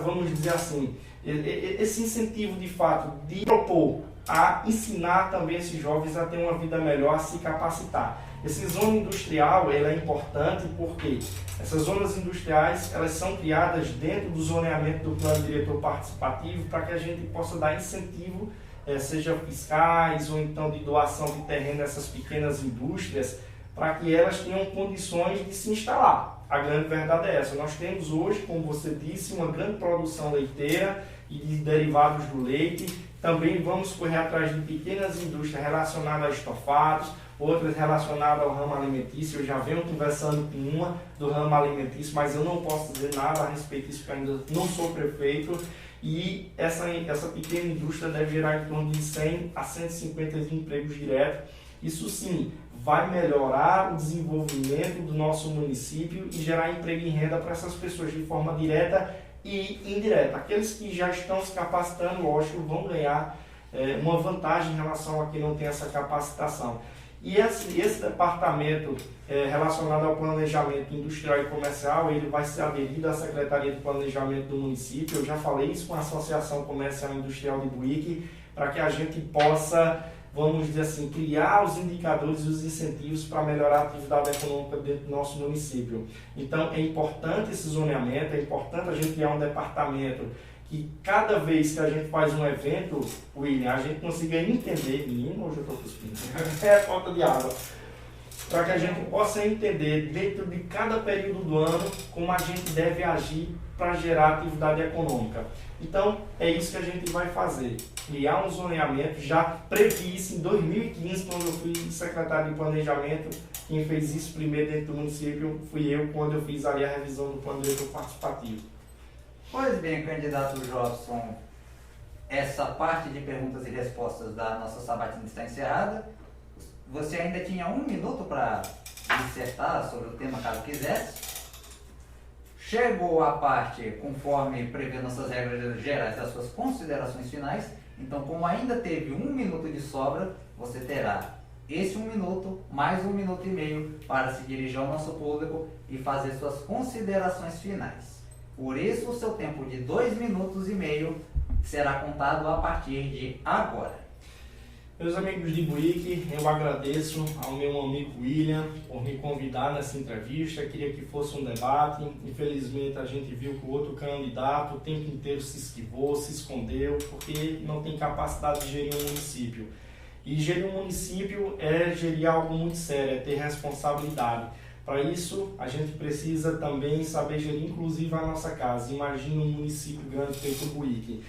vamos dizer assim, esse incentivo de fato de propor a ensinar também esses jovens a ter uma vida melhor, a se capacitar. Essa zona industrial ela é importante porque essas zonas industriais elas são criadas dentro do zoneamento do plano diretor participativo para que a gente possa dar incentivo, seja fiscais ou então de doação de terreno a essas pequenas indústrias, para que elas tenham condições de se instalar. A grande verdade é essa. Nós temos hoje, como você disse, uma grande produção leiteira e de derivados do leite. Também vamos correr atrás de pequenas indústrias relacionadas a estofados, outras relacionadas ao ramo alimentício. Eu já venho conversando com uma do ramo alimentício, mas eu não posso dizer nada a respeito disso, porque ainda não sou prefeito. E essa pequena indústria deve gerar em torno de 100 a 150 empregos diretos. Isso sim, vai melhorar o desenvolvimento do nosso município e gerar emprego e renda para essas pessoas de forma direta e indireta. Aqueles que já estão se capacitando, lógico, vão ganhar uma vantagem em relação a quem não tem essa capacitação. E esse departamento relacionado ao planejamento industrial e comercial, ele vai ser aderido à Secretaria de Planejamento do município. Eu já falei isso com a Associação Comercial e Industrial de Buíque, para que a gente possa, vamos dizer assim, criar os indicadores e os incentivos para melhorar a atividade econômica dentro do nosso município. Então, é importante esse zoneamento, é importante a gente criar um departamento que cada vez que a gente faz um evento, William, a gente consiga entender, menino, hoje eu estou cuspindo, é falta de água, para que a gente possa entender dentro de cada período do ano como a gente deve agir para gerar atividade econômica. Então, é isso que a gente vai fazer, criar um zoneamento. Já previ isso em 2015, quando eu fui secretário de Planejamento. Quem fez isso primeiro dentro do município fui eu, quando eu fiz ali a revisão do plano diretor participativo. Pois bem, candidato Jobson, essa parte de perguntas e respostas da nossa sabatina está encerrada. Você ainda tinha 1 minuto para dissertar sobre o tema, caso quisesse. Chegou a parte, conforme prevê nossas regras gerais, das suas considerações finais. Então, como ainda teve 1 minuto de sobra, você terá esse 1 minuto, mais 1 minuto e meio, para se dirigir ao nosso público e fazer suas considerações finais. Por isso, o seu tempo de 2 minutos e meio será contado a partir de agora. Meus amigos de Buíque, eu agradeço ao meu amigo William por me convidar nessa entrevista. Eu queria que fosse um debate. Infelizmente, a gente viu que o outro candidato o tempo inteiro se esquivou, se escondeu, porque não tem capacidade de gerir um município. E gerir um município é gerir algo muito sério, é ter responsabilidade. Para isso, a gente precisa também saber gerir, inclusive, a nossa casa. Imagina um município grande feito Buíque.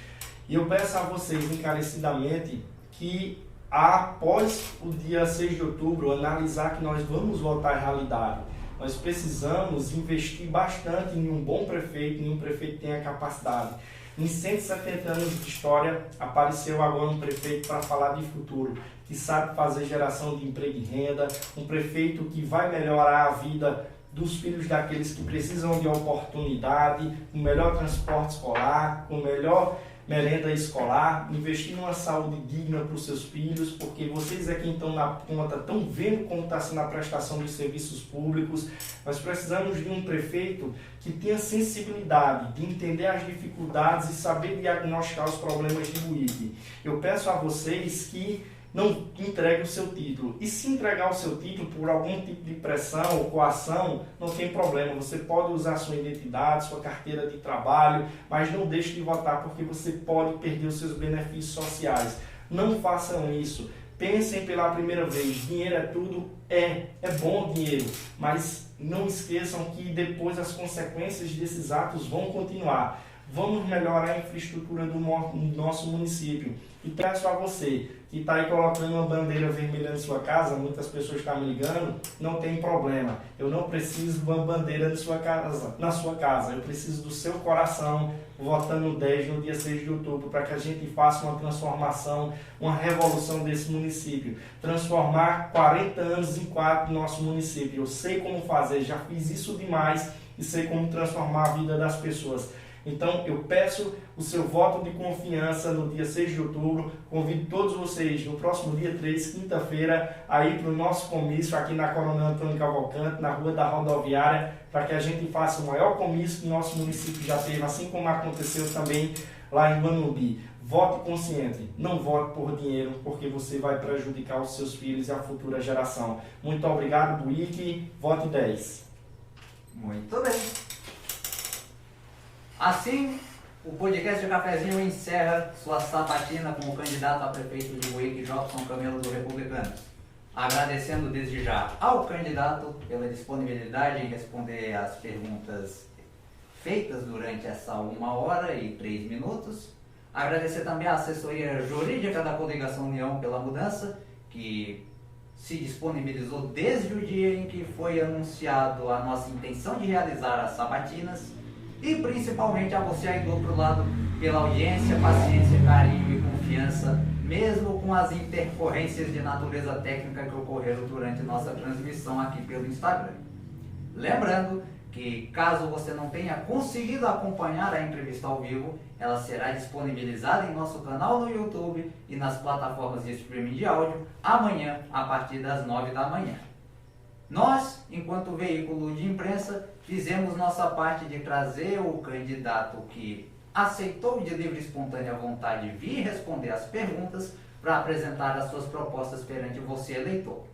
E eu peço a vocês encarecidamente que, após o dia 6 de outubro, analisar que nós vamos voltar à realidade. Nós precisamos investir bastante em um bom prefeito, em um prefeito que tenha capacidade. Em 170 anos de história, apareceu agora um prefeito para falar de futuro, que sabe fazer geração de emprego e renda, um prefeito que vai melhorar a vida dos filhos daqueles que precisam de oportunidade, com melhor transporte escolar, com melhor merenda escolar, investir numa saúde digna para os seus filhos, porque vocês é quem estão na ponta, estão vendo como está sendo a prestação dos serviços públicos. Nós precisamos de um prefeito que tenha sensibilidade, de entender as dificuldades e saber diagnosticar os problemas de Buíque. Eu peço a vocês que não entregue o seu título. E se entregar o seu título por algum tipo de pressão ou coação, não tem problema. Você pode usar sua identidade, sua carteira de trabalho, mas não deixe de votar porque você pode perder os seus benefícios sociais. Não façam isso. Pensem pela primeira vez. Dinheiro é tudo. É bom dinheiro, mas não esqueçam que depois as consequências desses atos vão continuar. Vamos melhorar a infraestrutura do nosso município. E peço a você que está aí colocando uma bandeira vermelha na sua casa, muitas pessoas estão me ligando, não tem problema. Eu não preciso de uma bandeira na sua casa. Eu preciso do seu coração votando 10 no dia 6 de outubro, para que a gente faça uma transformação, uma revolução desse município. Transformar 40 anos em 4 no nosso município. Eu sei como fazer, já fiz isso demais e sei como transformar a vida das pessoas. Então, eu peço o seu voto de confiança no dia 6 de outubro. Convido todos vocês no próximo dia 3, quinta-feira, a ir para o nosso comício aqui na Coronel Antônio Cavalcante, na Rua da Rodoviária, para que a gente faça o maior comício que o nosso município já teve, assim como aconteceu também lá em Manumbi. Vote consciente, não vote por dinheiro, porque você vai prejudicar os seus filhos e a futura geração. Muito obrigado, Buíque. Vote 10. Muito bem. Assim, o podcast de Cafezinho encerra sua sabatina com o candidato a prefeito de Buíque, Jobson Camelo do Republicanos. Agradecendo desde já ao candidato pela disponibilidade em responder às perguntas feitas durante essa 1 hora e 3 minutos. Agradecer também à assessoria jurídica da Coligação União pela Mudança, que se disponibilizou desde o dia em que foi anunciado a nossa intenção de realizar as sabatinas. E principalmente a você aí do outro lado, pela audiência, paciência, carinho e confiança, mesmo com as intercorrências de natureza técnica que ocorreram durante nossa transmissão aqui pelo Instagram. Lembrando que, caso você não tenha conseguido acompanhar a entrevista ao vivo, ela será disponibilizada em nosso canal no YouTube e nas plataformas de streaming de áudio amanhã, a partir das 9 da manhã. Nós, enquanto veículo de imprensa, fizemos nossa parte de trazer o candidato que aceitou de livre e espontânea vontade vir responder as perguntas para apresentar as suas propostas perante você, eleitor.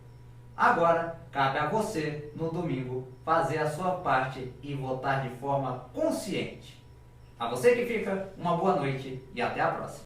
Agora, cabe a você, no domingo, fazer a sua parte e votar de forma consciente. A você que fica, uma boa noite e até a próxima.